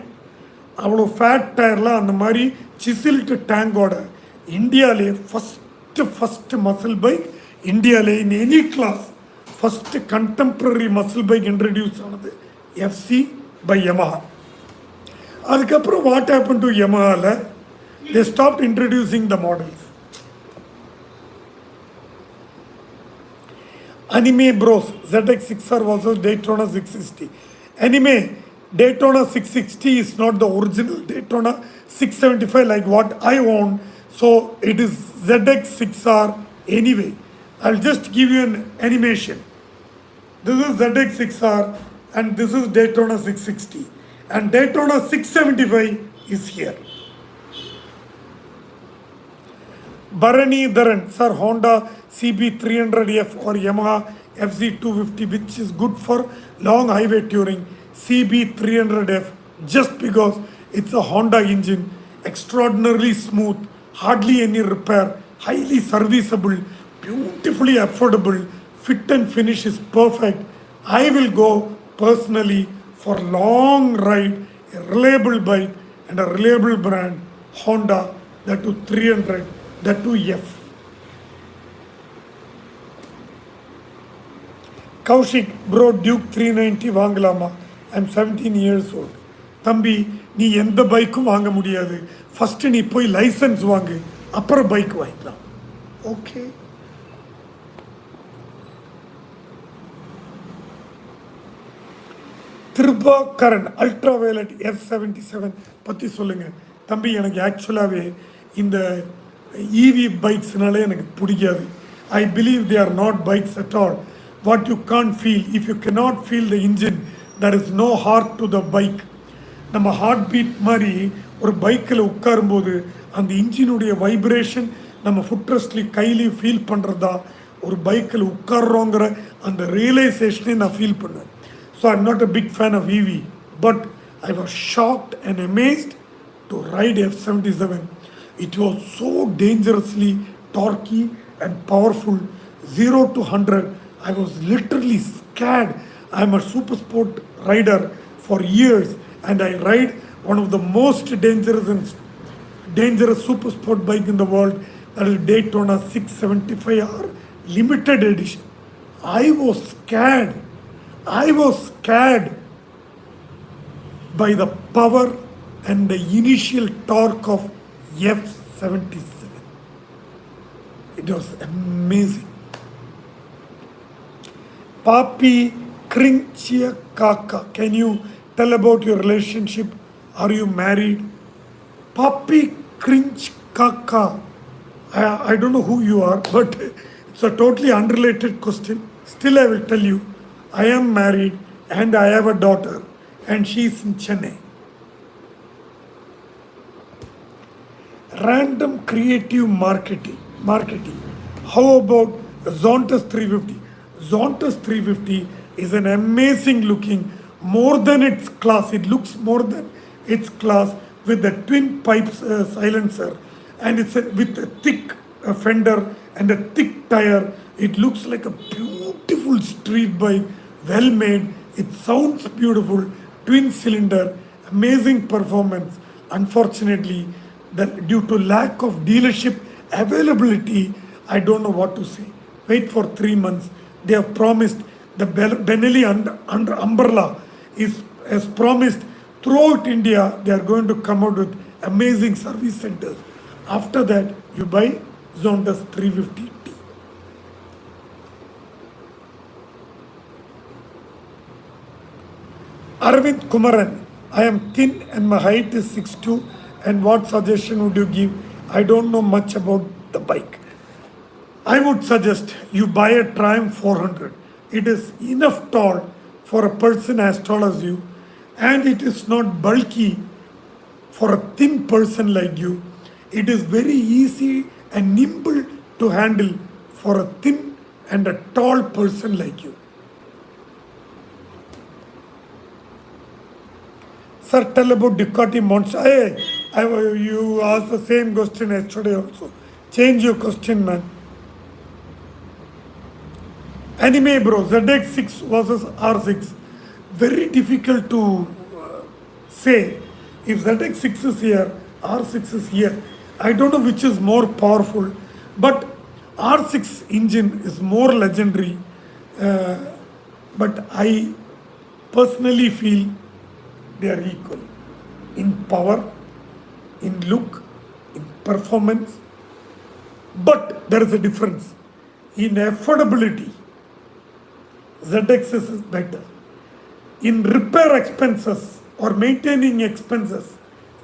S1: அவ்வளோ fat டயர்லாம் அந்த மாதிரி சிசில்டு டேங்கோட இந்தியாவிலே first muscle bike, இந்தியாவிலே in any class first contemporary muscle bike introduce ஆனது FZ by Yamaha. அதுக்கப்புறம் what happen to யமஹாவில் they stopped introducing the models. Anime Bros ZX6R versus Daytona 660. Anime Daytona 660 is not the original Daytona 675 like what I own, so it is ZX6R anyway. I'll just give you an animation. This is ZX6R and this is Daytona 660 and Daytona 675 is here. Bharani Dharan, sir, Honda CB300F or Yamaha FZ250, which is good for long highway touring. CB300F, just because it's a Honda engine, extraordinarily smooth, hardly any repair, highly serviceable, beautifully affordable, fit and finish is perfect. I will go personally for long ride, a reliable bike and a reliable brand, Honda, that to 300. That to F. Kaushik, bro, Duke 390 வாங்கலாமா? I'm 17 years old. தம்பி, நீ எந்த பைக்கும் வாங்க முடியாது. First நீ போய் licence வாங்கு, அப்புறம் பைக் வாங்கிக்கலாம். ஓகே. திருபாகரன் அல்ட்ரா வயலட் F77 பற்றி சொல்லுங்கள். தம்பி, எனக்கு ஆக்சுவலாகவே இந்த EV பைக்ஸ்னாலே எனக்கு பிடிக்காது. I believe they are not bikes at all. What you can't feel, if you cannot feel the engine, there is no heart to the bike. நம்ம heart beat மாதிரி ஒரு பைக்கில் உட்காரும்போது அந்த இன்ஜினுடைய வைப்ரேஷன் நம்ம ஃபுட்ரெஸ்ட்லி கையிலையும் ஃபீல் பண்ணுறதா ஒரு பைக்கில் உட்கார்றோங்கிற அந்த ரியலைசேஷனே நான் ஃபீல் பண்ணேன். So I am not a big fan of EV, but I was shocked and amazed to ride F77. It was so dangerously torquey and powerful. 0 to 100, I was literally scared. I am a super sport rider for years and I ride one of the most dangerous super sport bike in the world, that is Daytona 675R limited edition. I was scared by the power and the initial torque of F77. It was amazing. Papi Krinchia Kaka, can you tell about your relationship? Are you married? Papi Krinch Kaka, I don't know who you are, but it's a totally unrelated question. Still, I will tell you, I am married and I have a daughter and she is in Chennai. Random creative marketing. How about Zontus 350? Zontus 350 is an amazing looking, more than its class. It looks more than its class with the twin pipes silencer and it's with a thick fender and a thick tire. It looks like a beautiful street bike, well made. It sounds beautiful, twin cylinder, amazing performance. Unfortunately, due to lack of dealership availability, I don't know what to say. Wait for 3 months. They have promised, the Benelli under umbrella has promised throughout India they are going to come out with amazing service centers. After that, you buy Zontus 350T. Arvind Kumaran, I am thin and my height is 6'2", and what suggestion would you give? I don't know much about the bike. I would suggest you buy a Triumph 400. It is enough tall for a person as tall as you, and it is not bulky For a thin person like you, it is very easy and nimble to handle for a thin and a tall person like you. Sir, tell about Ducati Monster. Hey, you asked the same question yesterday also. Change your question, man. Anime bro, ZX6 versus R6. Very difficult to say. If ZX6 is here, R6 is here. I don't know which is more powerful, but R6 engine is more legendary. But I personally feel they are equal in power, in look, in performance. But there is a difference. In affordability, ZX is better. In repair expenses or maintaining expenses,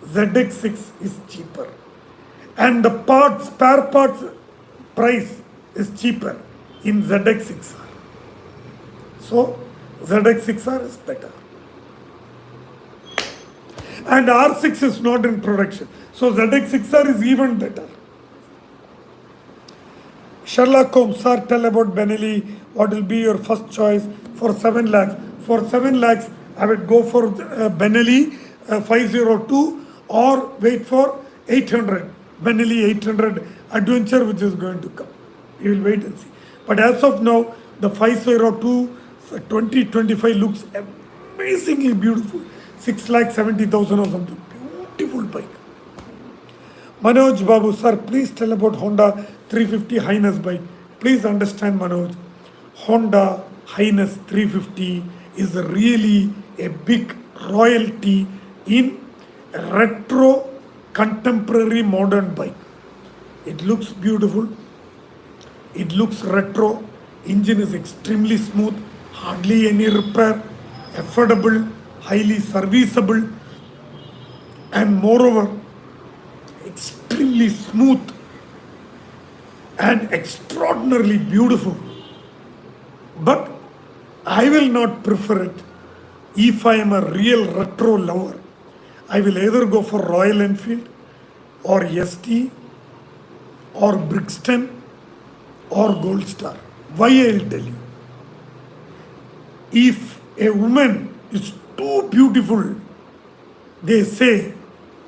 S1: ZX6 is cheaper. And the spare parts price is cheaper in ZX6R. So ZX6R is better. And R6 is not in production. So ZX6R is even better. Sherlock Holmes, sir, tell about Benelli. What will be your first choice for 7 lakhs? For 7 lakhs, I would go for Benelli 502 or wait for 800. Benelli 800 Adventure, which is going to come. You will wait and see. But as of now, the 502 2025 looks amazingly beautiful. 6,70,000 or something. Beautiful bike. Manoj Babu, sir, please tell about Honda 350 Highness bike. Please understand, Manoj, Honda Highness 350 is really a big royalty in retro contemporary modern bike. It looks beautiful. It looks retro. Engine is extremely smooth. Hardly any repair. Affordable. Highly serviceable. And moreover, extremely smooth and extraordinarily beautiful. But I will not prefer it. If I am a real retro lover, I will either go for Royal Enfield or ST or Brixton or Gold Star. Why I will tell you. If a woman is too beautiful, they say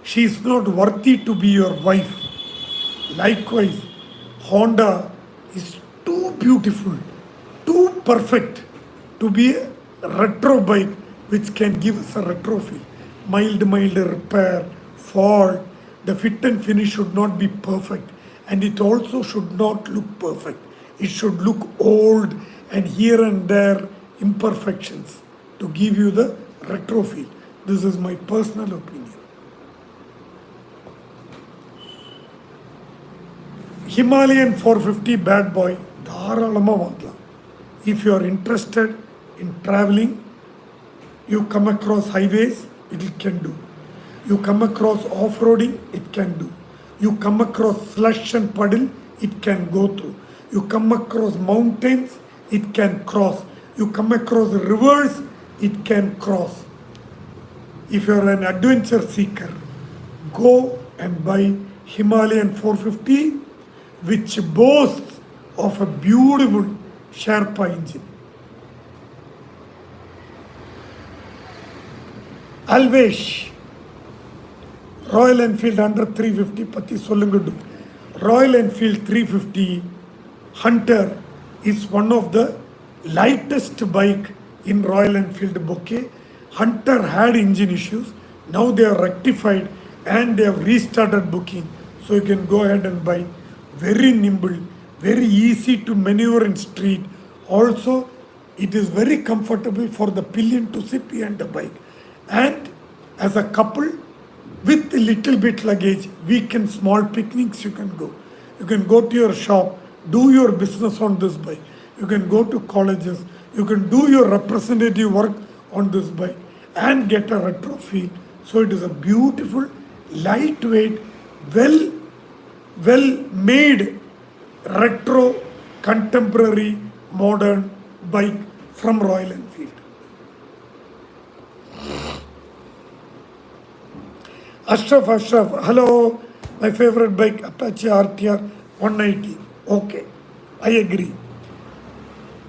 S1: she is not worthy to be your wife. Likewise, Honda is too beautiful, too perfect to be a retro bike which can give us a retro feel. Mild repair, fault, the fit and finish should not be perfect, and it also should not look perfect. It should look old and here and there imperfections to give you the retro feel. This is my personal opinion. Himalayan 450 bad boy, தாராளமா வாங்கலாம். If you are interested in traveling, you come across highways, it can do. You come across off-roading, it can do. You come across slush and puddle, it can go through. You come across mountains, it can cross. You come across rivers, it can cross. If you are an adventure seeker, go and buy Himalayan 450, which boasts of a beautiful Sherpa engine. Always Royal Enfield under 350 பத்தி சொல்லுங்க. Royal Enfield 350 Hunter is one of the lightest bike in Royal Enfield bouquet. Hunter had engine issues. Now they are rectified and they have restarted booking. So you can go ahead and buy. Very nimble, very easy to maneuver in street. Also, it is very comfortable for the pillion to sit behind the bike. And as a couple with a little bit luggage, weekend small picnics you can go. You can go to your shop, do your business on this bike. You can go to colleges. You can do your representative work on this bike and get a retro feel. So it is a beautiful, lightweight, well made retro contemporary modern bike from Royal Enfield. Ashraf, hello. My favorite bike, Apache RTR 190. Okay, I agree.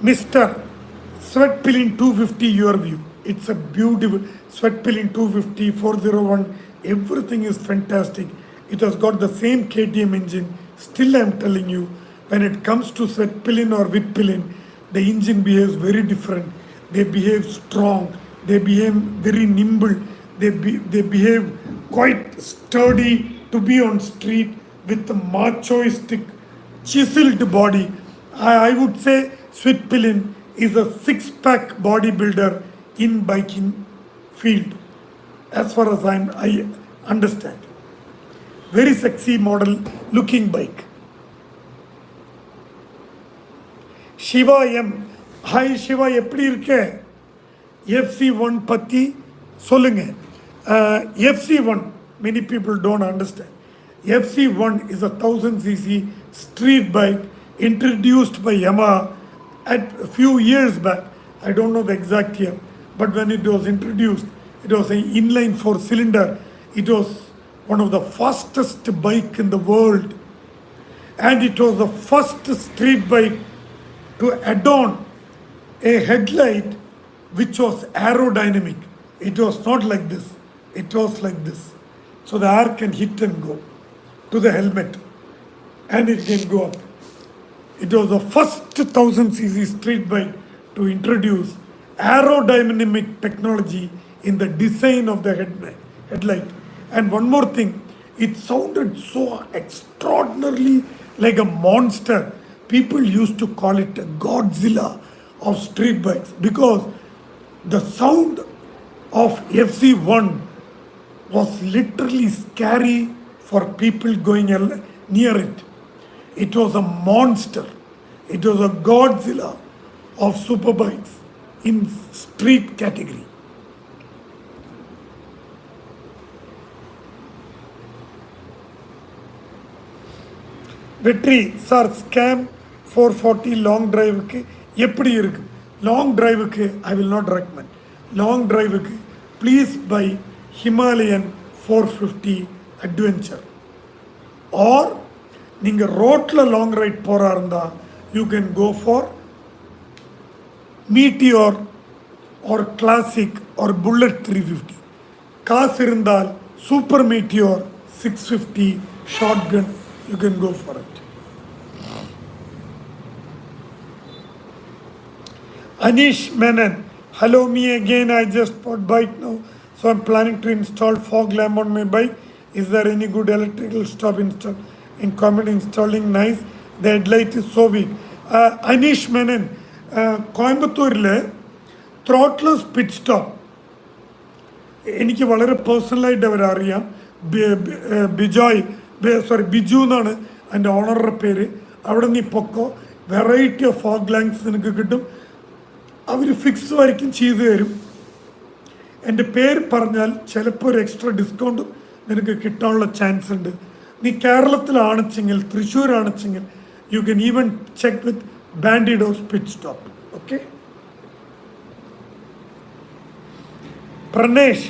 S1: Mr. Sweat Pillin 250, your view. It's a beautiful Sweat Pillin 250, 401. Everything is fantastic. It has got the same KTM engine. Still, I'm telling you, when it comes to Sweat Pillin or Wit Pillin, the engine behaves very different. They behave strong. They behave very nimble. They behave quite sturdy to be on street with a machoistic, chiseled body. I would say Sweat Pillin is a six-pack bodybuilder in biking field, as far as I understand. Very sexy model looking bike. Shiva M. Hi Shiva, எப்படி இருக்க? FC1 பத்தி சொல்லுங்க. FC1, many people don't understand. FC1 is a 1000cc street bike introduced by Yamaha at a few years back. I don't know the exact year, but when it was introduced, it was an inline four-cylinder. It was one of the fastest bike in the world, and it was the first street bike to adorn a headlight which was aerodynamic. It was not like this. It was like this. So the air can hit and go to the helmet, and it can go up. It was the first 1000cc street bike to introduce aerodynamic technology in the design of the headlight. And one more thing, it sounded so extraordinarily like a monster. People used to call it a Godzilla of street bikes because the sound of FC1 was literally scary for people going near it. It was a monster. It was a Godzilla of superbikes in street category. Vetri sir Scram 440 long டிரைவுக்கு எப்படி இருக்கு? Long டிரைவுக்கு I will not recommend. Long டிரைவுக்கு please buy Himalayan 450 Adventure. Or நீங்கள் ரோட்டில் long ride போகிறா இருந்தால் you can go for Meteor or Classic or Bullet 350. காசு இருந்தால் Super Meteor 650 Shotgun, you can go for it. Anish Menon, hello me again. I just bought bike now, so I'm planning to install fog lamp on my bike. Is there any good electrical stuff installed? In comment installing nice. The headlight is so weak. Anish Menon, കോയമ്പത്തൂരിൽ ത്രോട്ട്ലെസ് pit stop എനിക്ക് വളരെ പേഴ്സണലായിട്ട് അവരറിയാം. ബിജു എന്നാണ് അതിൻ്റെ ഓണറുടെ പേര്. അവിടെ നീ പൊക്കോ, വെറൈറ്റി ഓഫ് ഫോഗ് ലാങ്സ് നിനക്ക് കിട്ടും. അവർ ഫിക്സ് ആയിരിക്കും ചെയ്തു തരും. എൻ്റെ പേര് പറഞ്ഞാൽ ചിലപ്പോൾ ഒരു എക്സ്ട്രാ ഡിസ്കൗണ്ടും നിനക്ക് കിട്ടാനുള്ള ചാൻസ് ഉണ്ട്. നീ കേരളത്തിലാണെച്ചെങ്കിൽ, തൃശ്ശൂരാണെച്ചെങ്കിൽ you can even check with Bandidos pit stop. Okay. Pranesh,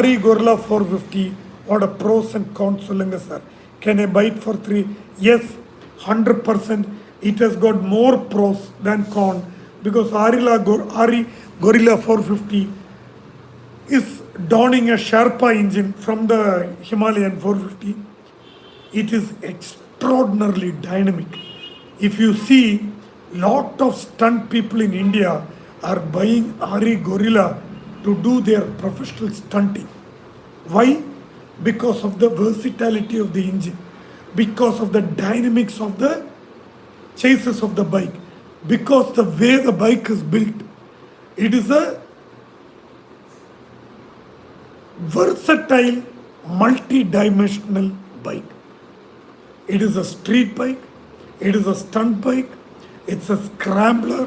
S1: RE Gorilla 450, what a pros and cons சொல்லுங்க sir. Can I buy it for 3? Yes, 100%. It has got more pros than cons because RE Gorilla 450 is donning a Sherpa engine from the Himalayan 450. It is extraordinarily dynamic. If you see, lot of stunt people in India are buying RE Gorilla to do their professional stunting. Why? Because of the versatility of the engine, because of the dynamics of the chassis of the bike, because the way the bike is built. It is a versatile, multi-dimensional bike. It is a street bike, it is a stunt bike, it's a scrambler.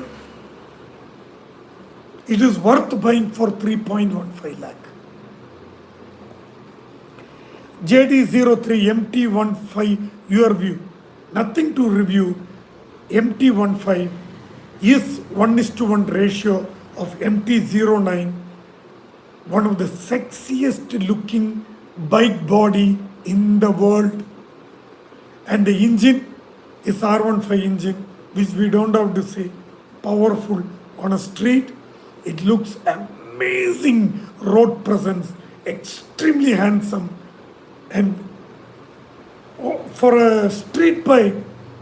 S1: It is worth buying for 3.15 lakh. JD03 MT15, your view. Nothing to review. MT15 is 1:1 ratio of MT09, one of the sexiest looking bike body in the world. And the engine is R15 engine, which we don't have to say. Powerful on a street. It looks amazing road presence, extremely handsome. And for a street bike,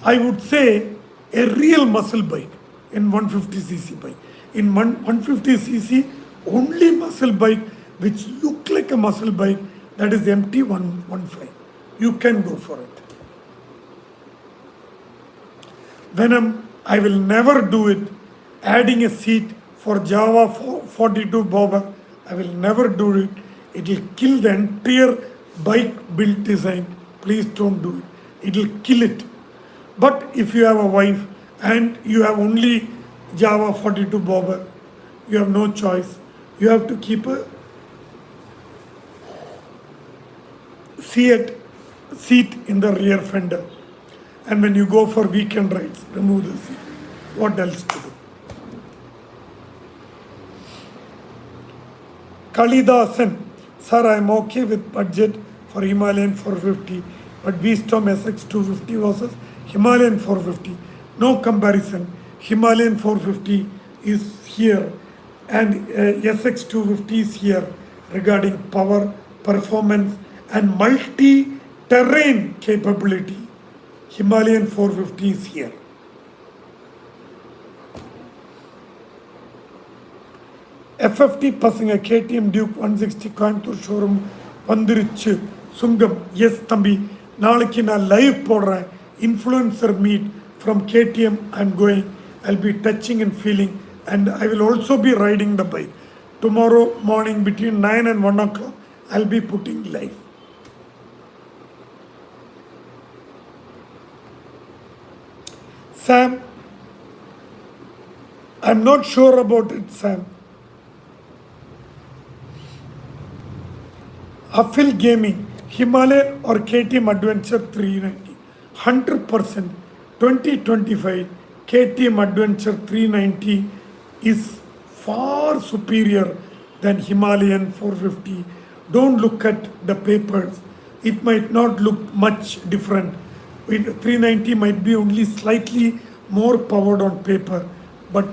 S1: I would say a real muscle bike in 150cc bike. In 150cc, only muscle bike which look like a muscle bike, that is MT115. You can go for it. Venom, I will never do it. Adding a seat for Java 42 bobber, I will never do it. It will kill the entire bike build design. Please don't do it. It will kill it. But if you have a wife and you have only Java 42 bobber, you have no choice. You have to keep a seat in the rear fender. And when you go for weekend rides, remove the seat. What else to do? Kalidasan, sir, I am okay with budget for Himalayan 450, but Wisdom SX 250 versus Himalayan 450. No comparison. Himalayan 450 is here and SX 250 is here regarding power, performance and multi-terrain capability. Himalayan 450 is here. FFT பசங்க KTM Duke 160 Coimbatore showroom வந்துருச்சு சுங்கம் S தம்பி நாளைக்கு நான் live போடுறேன் influencer meet from KTM I am going I'll be touching and feeling and I will also be riding the bike tomorrow morning between 9 and 1 o'clock I'll be pudding live. Sam, I'm not sure about it, Sam. Afil Gaming, Himalayan or KTM Adventure 390, 100%, 2025 KTM Adventure 390 is far superior than Himalayan 450. Don't look at the papers. It might not look much different. 390 might be only slightly more powered on paper, but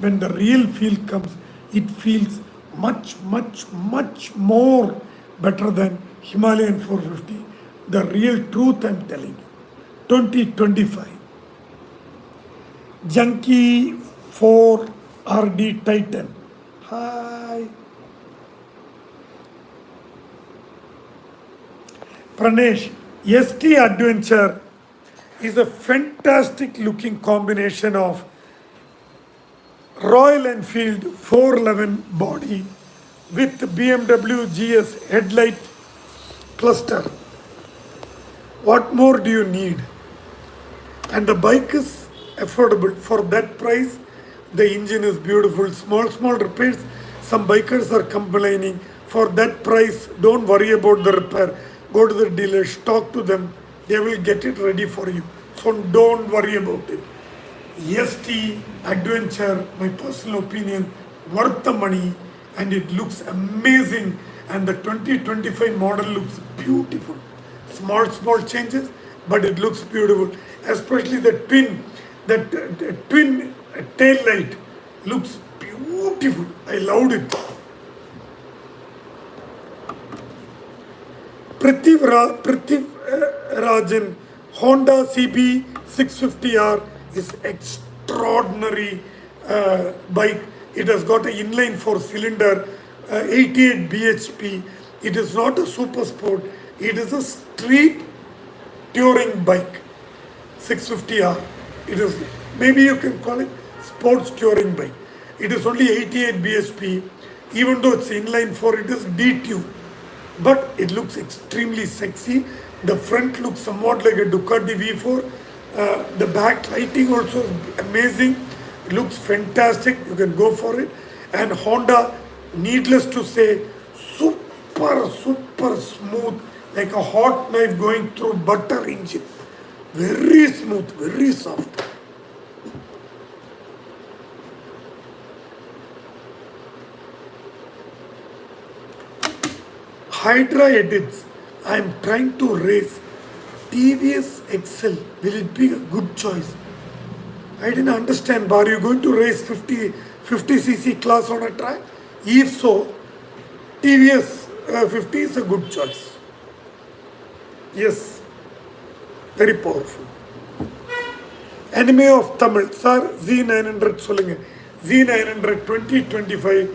S1: when the real feel comes, it feels much, much, much more better than Himalayan 450. The real truth I'm telling you. 2025. Junkie 4 RD Titan. Hi. Pranesh, ST Adventure is a fantastic looking combination of Royal Enfield 411 body with BMW GS headlight cluster. What more do you need? And the bike is affordable for that price. The engine is beautiful. Small repairs. Some bikers are complaining. For that price, don't worry about the repair. Go to the dealers, talk to them. They will get it ready for you. So don't worry about it. ST Adventure, my personal opinion, worth the money and it looks amazing. And the 2025 model looks beautiful. Small changes, but it looks beautiful. Especially the twin tail light looks beautiful. I loved it. Rajan, Honda CB 650R is extraordinary bike. It has got an inline 4-cylinder, 88 bhp. It is not a super sport. It is a street touring bike. 650R. It is, maybe you can call it sports touring bike. It is only 88 bhp. Even though it's inline 4, it is D-tube. But it looks extremely sexy. The front looks somewhat like a Ducati V4. The back lighting also is amazing. It looks fantastic. You can go for it. And Honda, needless to say, super smooth, like a hot knife going through butter engine. Very smooth, very soft. Hydra edits. I am trying to race TVS XL. Will it be a good choice? I didn't understand, but are you going to race 50cc class on a track? If so, TVS 50 is a good choice. Yes, very powerful. Enemy of Tamil, sir, Z900 சொல்லுங்க. Z900 2025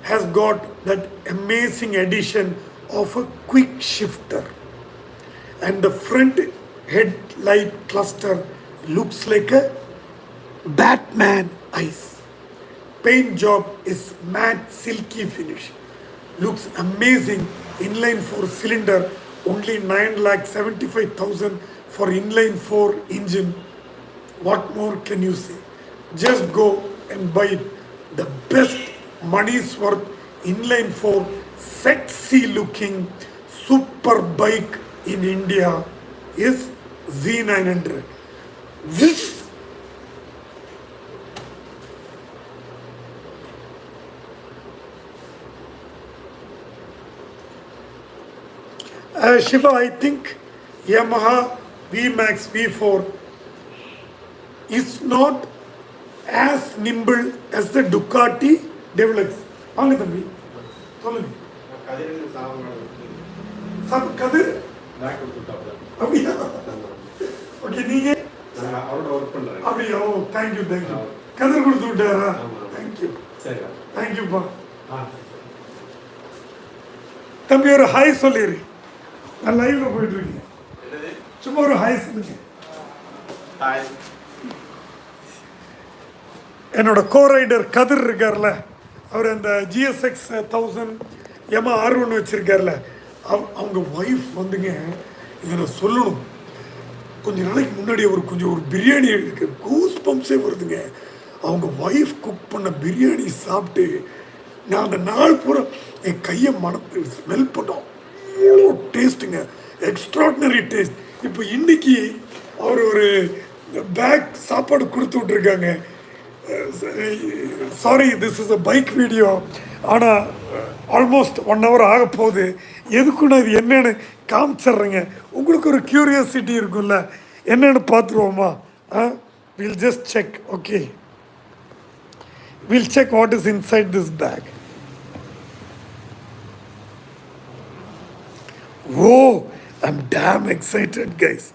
S1: has got that amazing addition of a quick shifter, and the front headlight cluster looks like a Batman eyes. Paint job is matte silky finish. Looks amazing. Inline 4 cylinder, only 9,75,000 for inline 4 engine. What more can you say? Just go and buy it. The best money's worth inline 4 sexy looking super bike in India is Z900. This Shiva, I think Yamaha VMAX V4 is not as nimble as the Ducati Deluxe. வாங்க தம்பி சொல்லுங்க. Sub கதிர் அப்படியா? Okay, நீங்க
S2: அவரோட work பண்றேன்.
S1: அப்படியா? ஓ, thank you கதிர் கொடுத்து விட்டாரா? தேங்க்யூ.
S2: சரி,
S1: தேங்க்யூப்பா. தம்பி ஒரு ஹாய் சொல்லிடு. நான் லைவ்ல போயிட்டு இருக்கேன். சும்மா ஒரு ஹாய் சொல்லுங்க.
S2: ஹாய்.
S1: என்னோட கோ ரைடர் கதிர் இருக்கார்ல, அவர் அந்த GSX 1000 எமா R1 வச்சிருக்கார்ல, அவங்க ஒய்ஃப் வந்துங்க, இதை நான் சொல்லணும். கொஞ்ச நாளைக்கு முன்னாடி அவர் கொஞ்சம் ஒரு பிரியாணி இருக்கு, கூஸ் பம்ப்ஸே வருதுங்க. அவங்க ஒய்ஃப் குக் பண்ண பிரியாணி சாப்பிட்டு நான் அந்த நாள் பூரா என் கையை மணத்து ஸ்மெல் பண்ணோம். அவ்வளோ டேஸ்ட்டுங்க, எக்ஸ்ட்ராடினரி டேஸ்ட். இப்போ இன்னைக்கு அவர் ஒரு பேக் சாப்பாடு கொடுத்து விட்ருக்காங்க. Sorry, this is a bike video, ஆனால் ஆல்மோஸ்ட் 1 hour ஆக போகுது. எதுக்குன்னா இது என்னென்னு காமிச்சிட்றேங்க. உங்களுக்கு ஒரு க்யூரியாசிட்டி இருக்கும்ல, என்னென்னு பார்த்துருவோமா? Will just check. Okay, will check what is inside this bag. Oh, I'm damn excited, guys.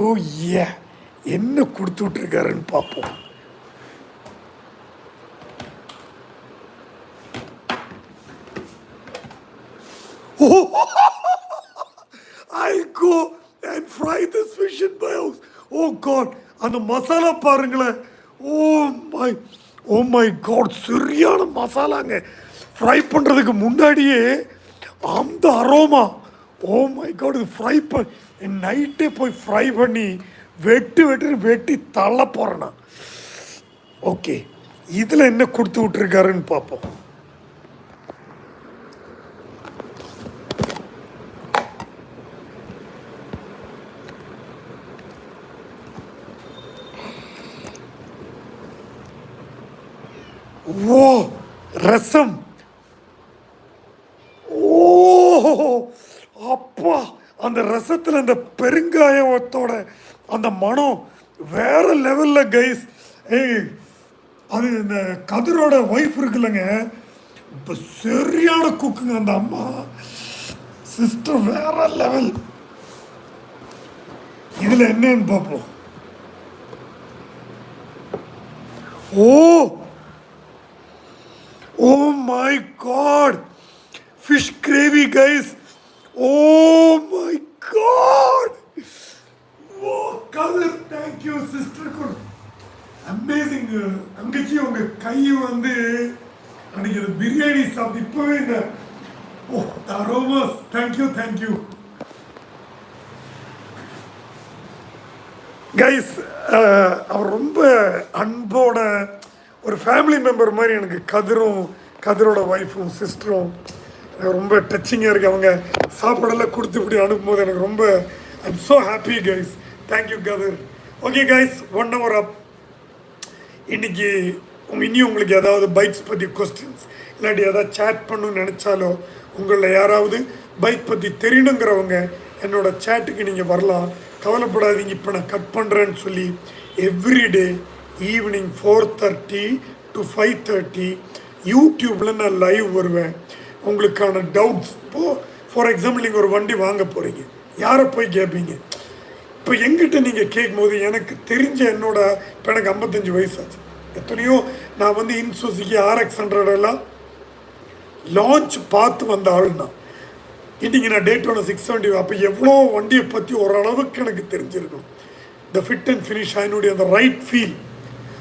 S1: Oh yeah, என்ன கொடுத்து விட்டுருக்காருன்னு பார்ப்போம். Oh, I'll go and fry this fish in my house. Oh God, அந்த மசாலா பாருங்களேன். Oh my God, சரியான மசாலாங்க. Fry பண்ணுறதுக்கு முன்னாடியே அந்த aroma. Oh my God, இது ஃப்ரை நைட்டே போய் ஃப்ரை பண்ணி வெட்டி தள்ள போகிறேண்ணா. ஓகே, இதில் என்ன கொடுத்து விட்டுருக்காருன்னு பார்ப்போம். ஓ, ரசம். அப்பா, அந்த ரசத்தில் அந்த பெருங்காயத்தோட அந்த மனம் வேற லெவலில் கைஸ். அது இந்த கதிரோட ஒய்ஃப் இருக்குல்லங்க, இப்போ சரியான குக்குங்க அந்த அம்மா. சிஸ்டர் வேற லெவல். இதில் என்னன்னு பார்ப்போம். Oh my God, fish gravy guys. Oh my God. Oh Kadir, thank you sister. Amazing. அங்கச்சி உங்க கை வந்து அன்னைக்கு அந்த பிரியாணி சாப்பிட்டு இப்பவே இந்த the aromas. Thank you guys. அவர் ரொம்ப அன்போட ஒரு ஃபேமிலி மெம்பர் மாதிரி எனக்கு கதிரோட ஒய்ஃபும் சிஸ்டரும் ரொம்ப டச்சிங்காக இருக்குது. அவங்க சாப்பாடெல்லாம் கொடுத்து இப்படி அனுப்பும்போது எனக்கு ரொம்ப I'm so happy guys. Thank you Kathir. Okay guys, 1 hour அப். இன்றைக்கி இனி உங்களுக்கு ஏதாவது பைக்ஸ் பற்றி கொஸ்டின்ஸ் இல்லாட்டி ஏதாவது சேட் பண்ணணும்னு நினச்சாலோ, உங்களில் யாராவது பைக் பற்றி தெரியணுங்கிறவங்க என்னோடய சேட்டுக்கு நீங்கள் வரலாம், கவலைப்படாதீங்க. இப்போ நான் கட் பண்ணுறேன்னு சொல்லி எவ்ரிடே ஈவினிங் 4:30 to 5:30 யூடியூப்பில் நான் லைவ் வருவேன். உங்களுக்கான டவுட்ஸ், இப்போது ஃபார் எக்ஸாம்பிள் நீங்கள் ஒரு வண்டி வாங்க போகிறீங்க, யாரை போய் கேட்பீங்க? இப்போ எங்கிட்ட நீங்கள் கேட்கும்போது எனக்கு தெரிஞ்ச இப்போ எனக்கு 55 வயசாச்சு, எத்தனையோ நான் வந்து இன்சுசுகி RX100 எல்லாம் லான்ச் பார்த்து வந்த ஆள்னா, இன்றைக்கி நான் டேட்டோட 670. அப்போ எவ்வளோ வண்டியை பற்றி ஓரளவுக்கு எனக்கு தெரிஞ்சிருக்கணும். இந்த ஃபிட் அண்ட் ஃபினிஷ் அதனுடைய அந்த ரைட் ஃபீல்.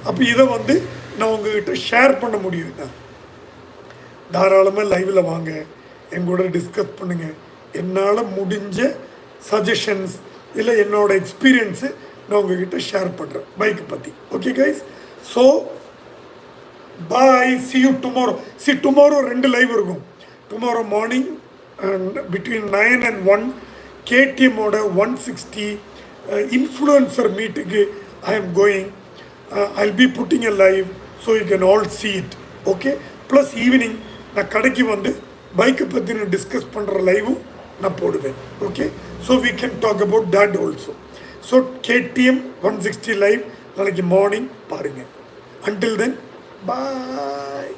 S1: அப்போ இதை வந்து நான் உங்ககிட்ட ஷேர் பண்ண முடியுங்க. தாராளமாக லைவில் வாங்க, எங்கூட டிஸ்கஸ் பண்ணுங்கள். என்னால் முடிஞ்ச சஜஷன்ஸ் இல்லை என்னோடய எக்ஸ்பீரியன்ஸு நான் உங்ககிட்ட ஷேர் பண்ணுறேன் பைக்கை பற்றி. Okay guys, so bye, see you tomorrow. See, tomorrow 2 live இருக்கும். Tomorrow morning and between 9 and 1 KTMோட 160 இன்ஃப்ளூயன்சர் மீட்டுக்கு I am going. I'll be putting a live so you can all see it. Okay, plus evening நான் கடைக்கு வந்து பைக்கை பற்றி நான் discuss பண்ணுற லைவும் நான் போடுவேன். Okay, so we can talk about that also. So KTM 160 live நாளைக்கு மார்னிங் பாருங்கள். Until then, bye.